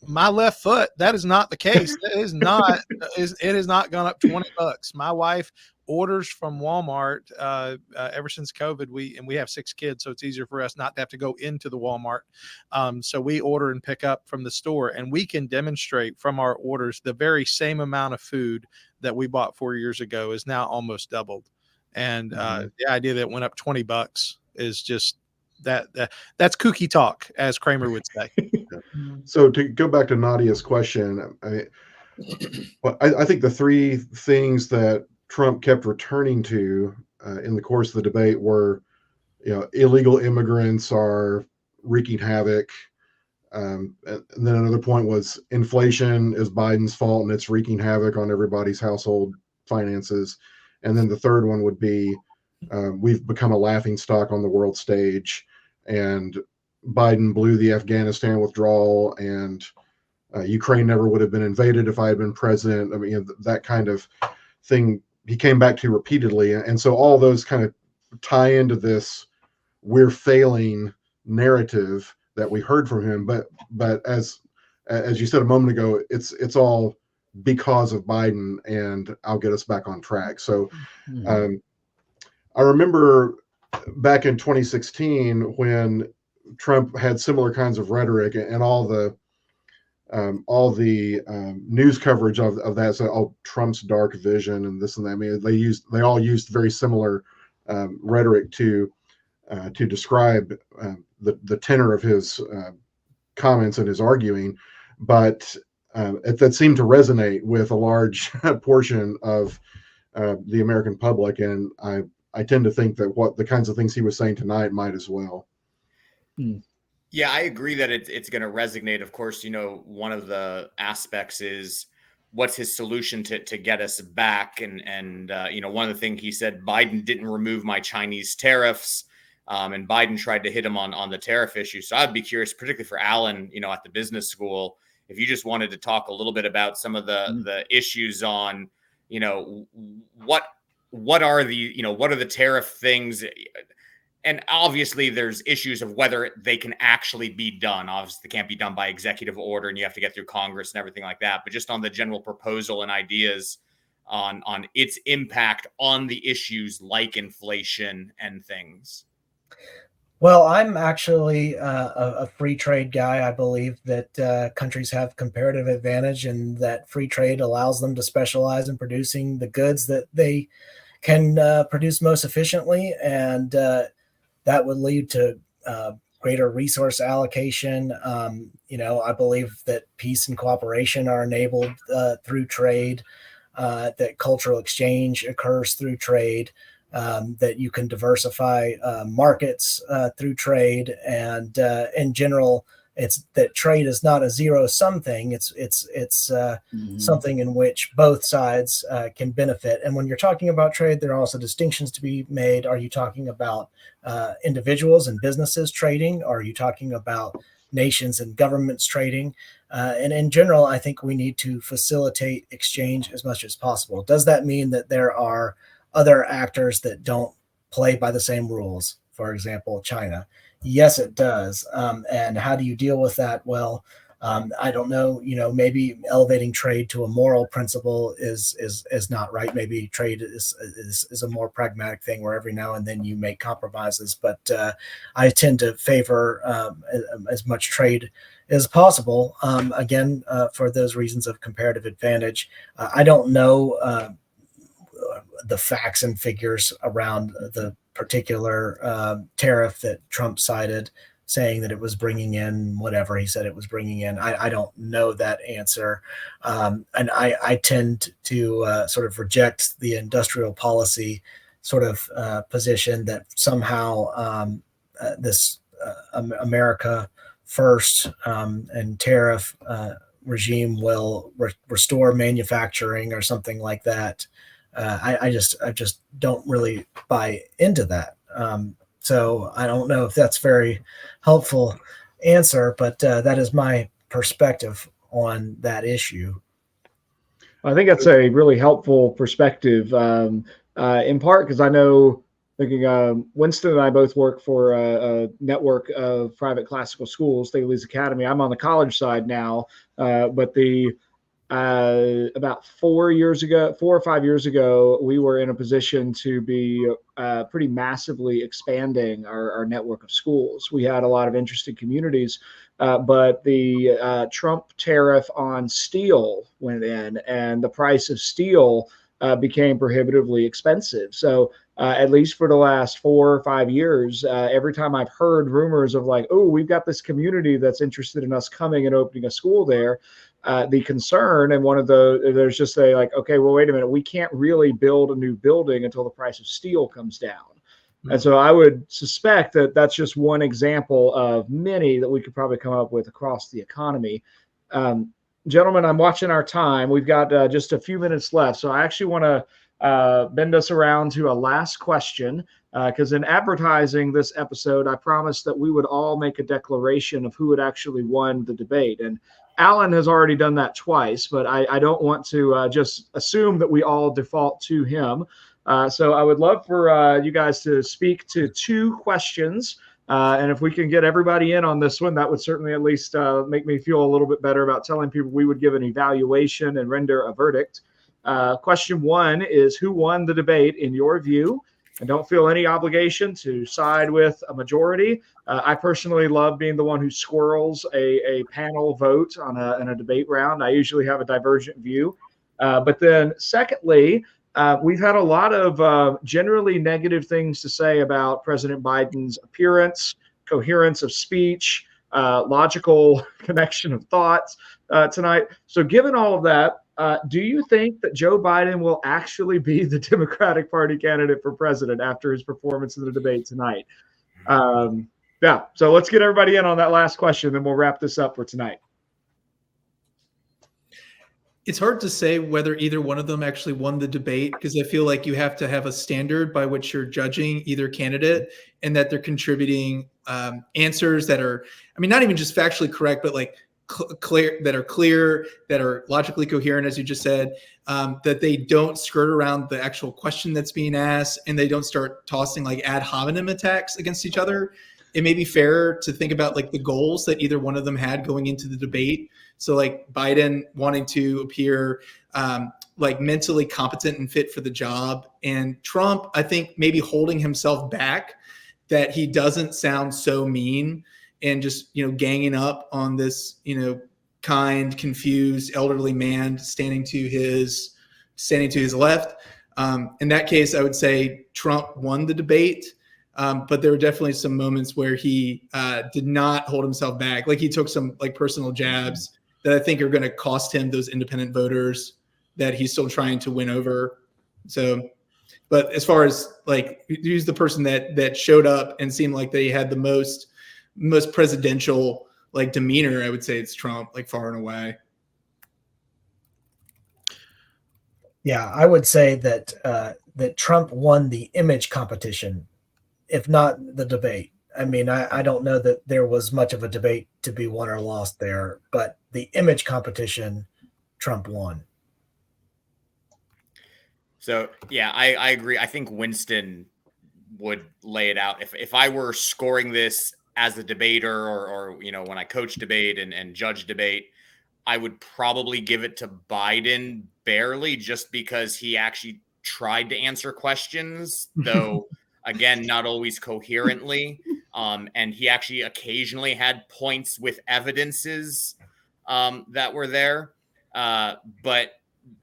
My left foot, that is not the case. It has not gone up $20. My wife orders from Walmart ever since COVID. We have 6 kids, so it's easier for us not to have to go into the Walmart. So we order and pick up from the store, and we can demonstrate from our orders the very same amount of food that we bought 4 years ago is now almost doubled. And the idea that it went up $20 is just that's kooky talk, as Kramer would say. So to go back to Nadia's question, I think the 3 things that Trump kept returning to in the course of the debate were, illegal immigrants are wreaking havoc. And then another point was inflation is Biden's fault and it's wreaking havoc on everybody's household finances. And then the third one would be we've become a laughing stock on the world stage, and Biden blew the Afghanistan withdrawal, and Ukraine never would have been invaded if I had been president. I mean, that kind of thing he came back to repeatedly. And so all those kind of tie into this we're failing narrative that we heard from him. But as you said a moment ago, it's all because of Biden, and I'll get us back on track. So I remember back in 2016 when Trump had similar kinds of rhetoric, and all the news coverage of that. So, Trump's dark vision and this and that. I mean, they all used very similar rhetoric to describe the tenor of his comments and his arguing, but that seemed to resonate with a large portion of the American public, and I tend to think that the kinds of things he was saying tonight might as well. Yeah, I agree that it's going to resonate. Of course, one of the aspects is what's his solution to get us back. And one of the things he said, Biden didn't remove my Chinese tariffs. And Biden tried to hit him on the tariff issue. So I'd be curious, particularly for Alan, at the business school, if you just wanted to talk a little bit about some of the issues on, what are the tariff things? And obviously there's issues of whether they can actually be done. Obviously they can't be done by executive order, and you have to get through Congress and everything like that. But just on the general proposal and ideas on its impact on the issues like inflation and things. Well, I'm actually a free trade guy. I believe that countries have comparative advantage, and that free trade allows them to specialize in producing the goods that they can produce most efficiently, and that would lead to greater resource allocation. I believe that peace and cooperation are enabled through trade, that cultural exchange occurs through trade, that you can diversify markets through trade, and in general, it's that trade is not a zero-sum thing. It's something in which both sides can benefit. And when you're talking about trade, there are also distinctions to be made. Are you talking about individuals and businesses trading? Or are you talking about nations and governments trading? And in general, I think we need to facilitate exchange as much as possible. Does that mean that there are other actors that don't play by the same rules? For example, China. Yes, it does. And how do you deal with that? Well, I don't know. Maybe elevating trade to a moral principle is not right. Maybe trade is a more pragmatic thing where every now and then you make compromises. But I tend to favor as much trade as possible. Again, for those reasons of comparative advantage. I don't know the facts and figures around the particular tariff that Trump cited, saying that it was bringing in whatever he said it was bringing in. I don't know that answer. And I tend to sort of reject the industrial policy sort of position that somehow this America first and tariff regime will restore manufacturing or something like that. I just don't really buy into that. So I don't know if that's very helpful answer, but that is my perspective on that issue. I think that's a really helpful perspective, in part because I know, Winston and I both work for a network of private classical schools, Thales Academy. I'm on the college side now, but the about 4 or 5 years ago, we were in a position to be pretty massively expanding our network of schools. We had a lot of interesting communities, but the Trump tariff on steel went in, and the price of steel became prohibitively expensive. So at least for the last 4 or 5 years, every time I've heard rumors of like, oh, we've got this community that's interested in us coming and opening a school there, the concern and one of there's just a like, okay, well, wait a minute, we can't really build a new building until the price of steel comes down. And so I would suspect that that's just one example of many that we could probably come up with across the economy. Gentlemen, I'm watching our time. We've got just a few minutes left. So I actually want to bend us around to a last question, because in advertising this episode, I promised that we would all make a declaration of who had actually won the debate. And Alan has already done that twice, but I don't want to just assume that we all default to him. So I would love for you guys to speak to 2 questions. And if we can get everybody in on this one, that would certainly at least make me feel a little bit better about telling people we would give an evaluation and render a verdict. Question 1 is, who won the debate in your view? And don't feel any obligation to side with a majority. I personally love being the one who squirrels a panel vote in a debate round. I usually have a divergent view. But then secondly, we've had a lot of generally negative things to say about President Biden's appearance, coherence of speech, logical connection of thoughts tonight. So given all of that, do you think that Joe Biden will actually be the Democratic Party candidate for president after his performance in the debate tonight? Yeah, so let's get everybody in on that last question, then we'll wrap this up for tonight. It's hard to say whether either one of them actually won the debate, because I feel like you have to have a standard by which you're judging either candidate, and that they're contributing answers that are, I mean, not even just factually correct, but like clear, that are logically coherent, as you just said, that they don't skirt around the actual question that's being asked, and they don't start tossing like ad hominem attacks against each other. It may be fair to think about like the goals that either one of them had going into the debate. So like Biden wanting to appear like mentally competent and fit for the job, and Trump, I think, maybe holding himself back, that he doesn't sound so mean and just, ganging up on this, kind, confused, elderly man standing to his left. In that case, I would say Trump won the debate. But there were definitely some moments where he did not hold himself back. Like he took some like personal jabs that I think are going to cost him those independent voters that he's still trying to win over. So, but as far as like who's the person that showed up and seemed like they had the most presidential like demeanor, I would say it's Trump, like far and away. Yeah, I would say that that Trump won the image competition, if not the debate. I mean, I don't know that there was much of a debate to be won or lost there, but the image competition, Trump won. So, yeah, I agree. I think Winston would lay it out. If I were scoring this as a debater or when I coach debate and judge debate, I would probably give it to Biden barely, just because he actually tried to answer questions, though, again, not always coherently. And he actually occasionally had points with evidences that were there. But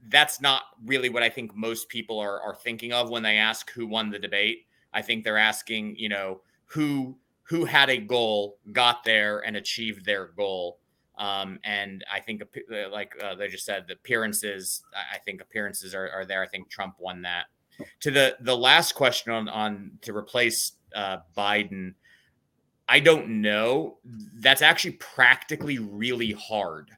that's not really what I think most people are thinking of when they ask who won the debate. I think they're asking, who had a goal, got there, and achieved their goal. And I think, like they just said, the appearances, I think appearances are there. I think Trump won that. To the last question on to replace Biden, I don't know. That's actually practically really hard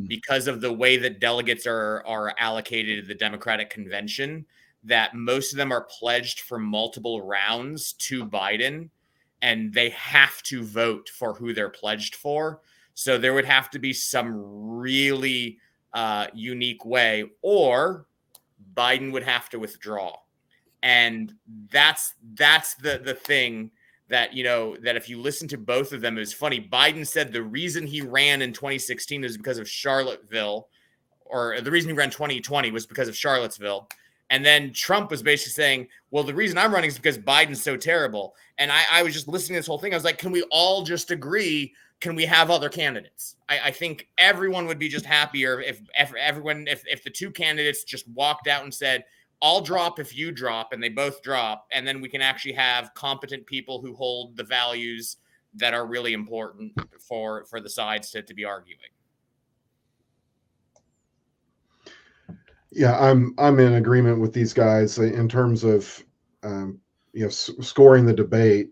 because of the way that delegates are allocated to the Democratic convention, that most of them are pledged for multiple rounds to Biden, and they have to vote for who they're pledged for. So there would have to be some really unique way, or Biden would have to withdraw. And that's the thing that, that if you listen to both of them, it was funny. Biden said the reason he ran in 2016 is because of Charlottesville, or the reason he ran 2020 was because of Charlottesville. And then Trump was basically saying, well, the reason I'm running is because Biden's so terrible. And I was just listening to this whole thing. I was like, can we all just agree? Can we have other candidates? I think everyone would be just happier if the two candidates just walked out and said, I'll drop if you drop, and they both drop. And then we can actually have competent people who hold the values that are really important for the sides to be arguing. Yeah, I'm in agreement with these guys in terms of scoring the debate.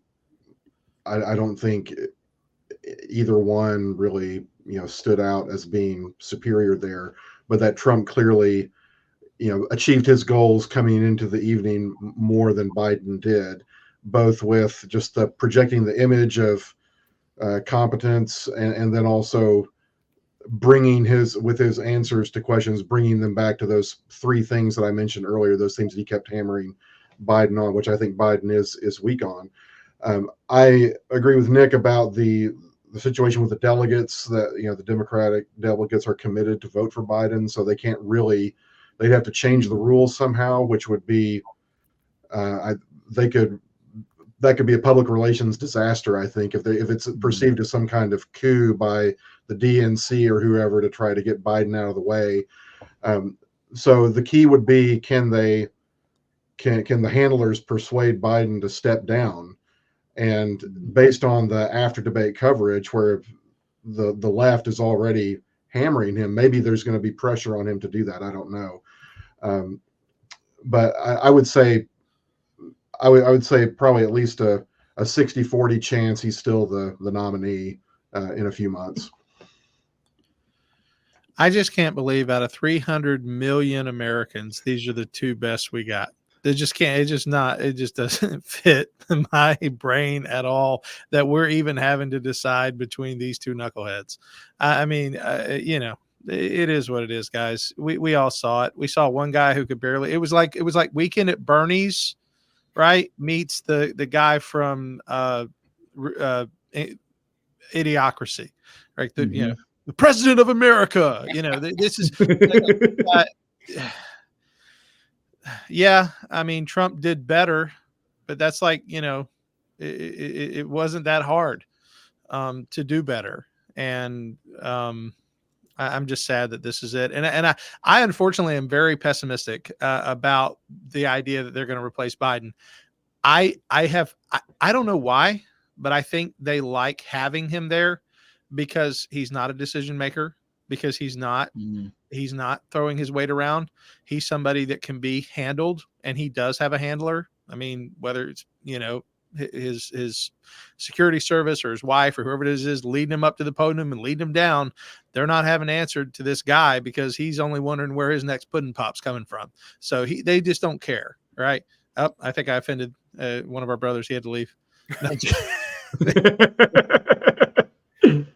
I don't think either one really stood out as being superior there, but that Trump clearly achieved his goals coming into the evening more than Biden did, both with just the projecting the image of competence and then also bringing his answers to questions, bringing them back to those three things that I mentioned earlier, those things that he kept hammering Biden on, which I think Biden is weak on. I agree with Nick about the situation with the delegates, that the Democratic delegates are committed to vote for Biden, so they can't really, they'd have to change the rules somehow, which would be that could be a public relations disaster, I think, if it's perceived as some kind of coup by the DNC or whoever to try to get Biden out of the way. So the key would be, can the handlers persuade Biden to step down? And based on the after debate coverage, where the left is already hammering him, maybe there's going to be pressure on him to do that. I don't know. But I would say probably at least a 60-40 chance he's still the nominee in a few months. I just can't believe out of 300 million Americans, these are the two best we got. They just can't. It just doesn't fit my brain at all that we're even having to decide between these two knuckleheads. I mean, it is what it is, guys. We all saw it. We saw one guy who could barely. It was like Weekend at Bernie's, right? Meets the guy from Idiocracy, right? The president of America. This is. Yeah, I mean, Trump did better, but that's it wasn't that hard to do better. And I'm just sad that this is it. And I unfortunately am very pessimistic about the idea that they're going to replace Biden. I don't know why, but I think they like having him there because he's not a decision maker, because he's not throwing his weight around. He's somebody that can be handled, and he does have a handler. I mean, whether it's, his security service or his wife or whoever it is leading him up to the podium and leading him down, they're not having answered to this guy because he's only wondering where his next pudding pop's coming from. So they just don't care. Right. Oh, I think I offended one of our brothers. He had to leave.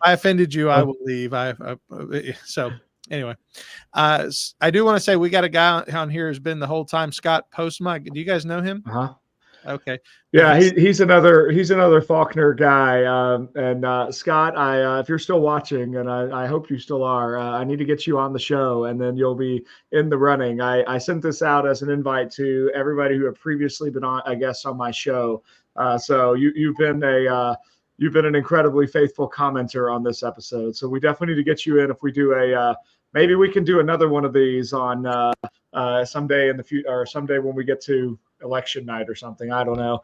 I offended you. I will leave. So anyway, I do want to say we got a guy on here who's been the whole time, Scott Postma. Do you guys know him? Uh-huh. Okay. Yeah, he's another Faulkner guy. And Scott, if you're still watching, and I hope you still are, I need to get you on the show, and then you'll be in the running. I sent this out as an invite to everybody who have previously been on, I guess, on my show. So you've been an incredibly faithful commenter on this episode. So we definitely need to get you in. If we do maybe we can do another one of these on someday in the future, or someday when we get to election night or something. I don't know.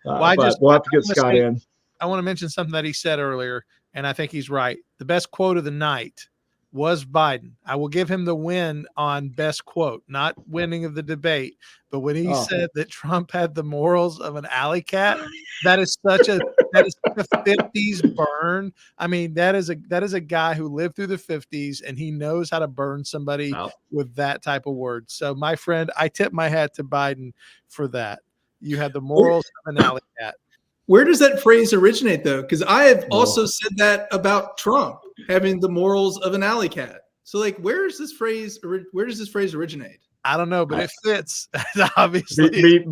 We'll have to get Scott in. I want to mention something that he said earlier, and I think he's right. The best quote of the night was Biden. I will give him the win on best quote, not winning of the debate, but when he said that Trump had the morals of an alley cat, that is such a 50s burn. I mean, that is a guy who lived through the 50s, and he knows how to burn somebody with that type of word. So, my friend, I tip my hat to Biden for that. You had the morals of an alley cat. Where does that phrase originate, though? Because I have also said that about Trump having the morals of an alley cat. So, where does this phrase originate? I don't know, but it fits. Obviously,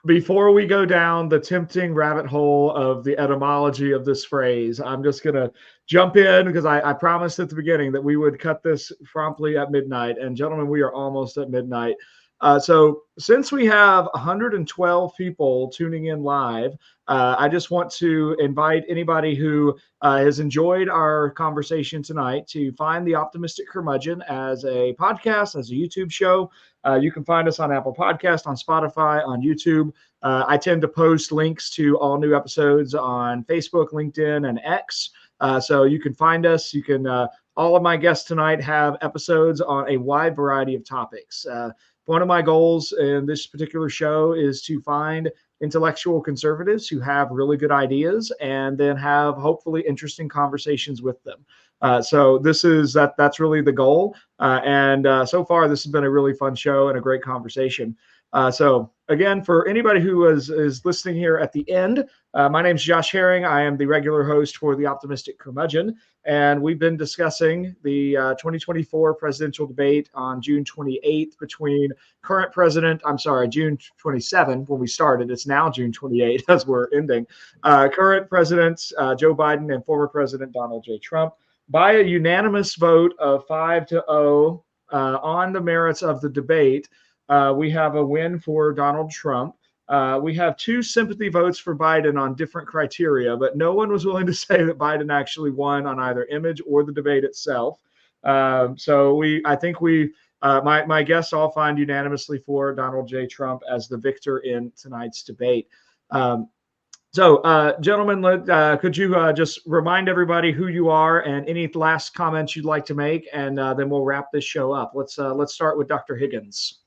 before we go down the tempting rabbit hole of the etymology of this phrase, I'm just going to jump in because I promised at the beginning that we would cut this promptly at midnight. And gentlemen, we are almost at midnight. So since we have 112 people tuning in live, I just want to invite anybody who has enjoyed our conversation tonight to find The Optimistic Curmudgeon as a podcast, as a YouTube show. You can find us on Apple Podcast, on Spotify, on YouTube. I tend to post links to all new episodes on Facebook, LinkedIn, and X. So you can find us. You can. All of my guests tonight have episodes on a wide variety of topics. One of my goals in this particular show is to find intellectual conservatives who have really good ideas and then have hopefully interesting conversations with them. So that's really the goal. And so far, this has been a really fun show and a great conversation. So again, for anybody who is listening here at the end, my name is Josh Herring. I am the regular host for The Optimistic Curmudgeon, and we've been discussing the 2024 presidential debate on June 28th between June 27th when we started. It's now June 28th as we're ending. Current presidents Joe Biden and former President Donald J. Trump, by a unanimous vote of 5-0 on the merits of the debate. We have a win for Donald Trump. We have 2 sympathy votes for Biden on different criteria, but no one was willing to say that Biden actually won on either image or the debate itself. So I think my guests all find unanimously for Donald J. Trump as the victor in tonight's debate. So, gentlemen, could you just remind everybody who you are and any last comments you'd like to make, and then we'll wrap this show up. Let's start with Dr. Higgins.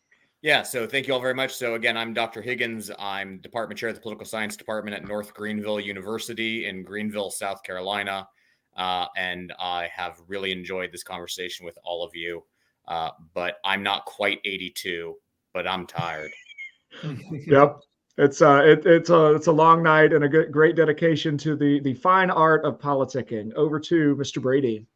Yeah, so thank you all very much. So again, I'm Dr. Higgins. I'm department chair of the political science department at North Greenville University in Greenville, South Carolina. And I have really enjoyed this conversation with all of you. But I'm not quite 82, but I'm tired. Yep. It's a long night and a great dedication to the fine art of politicking. Over to Mr. Brady.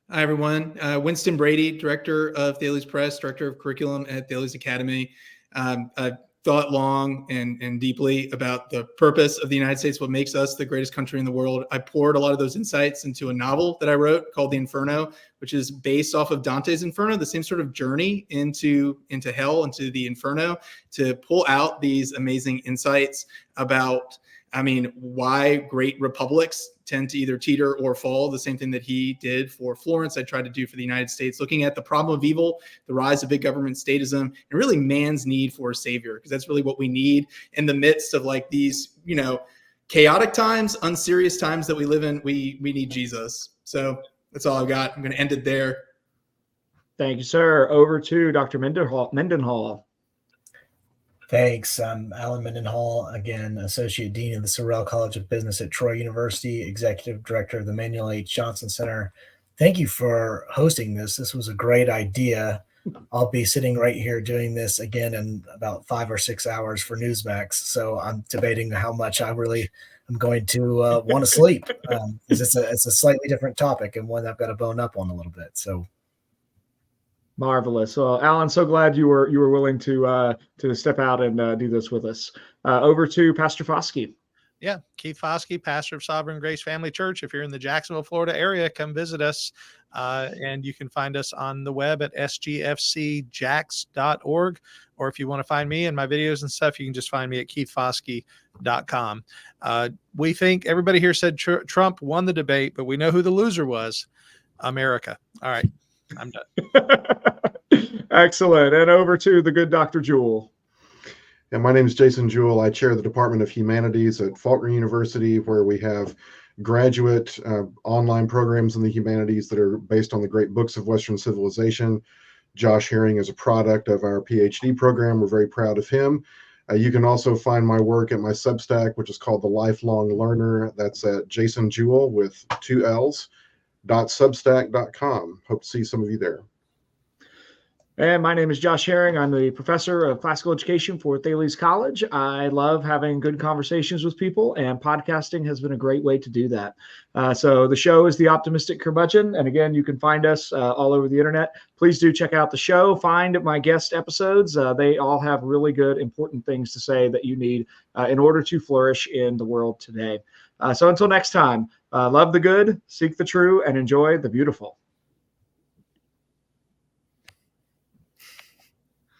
Hi, everyone. Winston Brady, director of Thales Press, director of curriculum at Thales Academy. I've thought long and deeply about the purpose of the United States, what makes us the greatest country in the world. I poured a lot of those insights into a novel that I wrote called The Inferno, which is based off of Dante's Inferno, the same sort of journey into hell, into the Inferno, to pull out these amazing insights about why great republics tend to either teeter or fall, the same thing that he did for Florence, I tried to do for the United States, looking at the problem of evil, the rise of big government statism, and really man's need for a savior, because that's really what we need in the midst of like these, chaotic times, unserious times that we live in. We need Jesus. So that's all I've got. I'm going to end it there. Thank you, sir. Over to Dr. Mendenhall. Thanks. I'm Alan Mendenhall, again, Associate Dean of the Sorrell College of Business at Troy University, Executive Director of the Manuel H. Johnson Center. Thank you for hosting this. This was a great idea. I'll be sitting right here doing this again in about 5 or 6 hours for Newsmax. So I'm debating how much I really am going to want to sleep, because it's a slightly different topic and one I've got to bone up on a little bit. So. Marvelous. Well, Alan, so glad you were willing to step out and do this with us. Over to Pastor Foskey. Yeah, Keith Foskey, pastor of Sovereign Grace Family Church. If you're in the Jacksonville, Florida area, come visit us. And you can find us on the web at sgfcjax.org. Or if you want to find me and my videos and stuff, you can just find me at keithfoskey.com. We think everybody here said Trump won the debate, but we know who the loser was. America. All right. I'm done. Excellent. And over to the good Dr. Jewell. And my name is Jason Jewell. I chair the Department of Humanities at Faulkner University, where we have graduate online programs in the humanities that are based on the great books of Western civilization. Josh Herring is a product of our PhD program. We're very proud of him. You can also find my work at my Substack, which is called The Lifelong Learner. That's at Jason Jewell with 2 L's. .substack.com. Hope to see some of you there. And my name is Josh Herring. I'm the professor of classical education for Thales College. I love having good conversations with people, and podcasting has been a great way to do that. So the show is The Optimistic Curmudgeon. And again, you can find us all over the internet. Please do check out the show. Find my guest episodes. They all have really good, important things to say that you need in order to flourish in the world today. So until next time, love the good, seek the true, and enjoy the beautiful.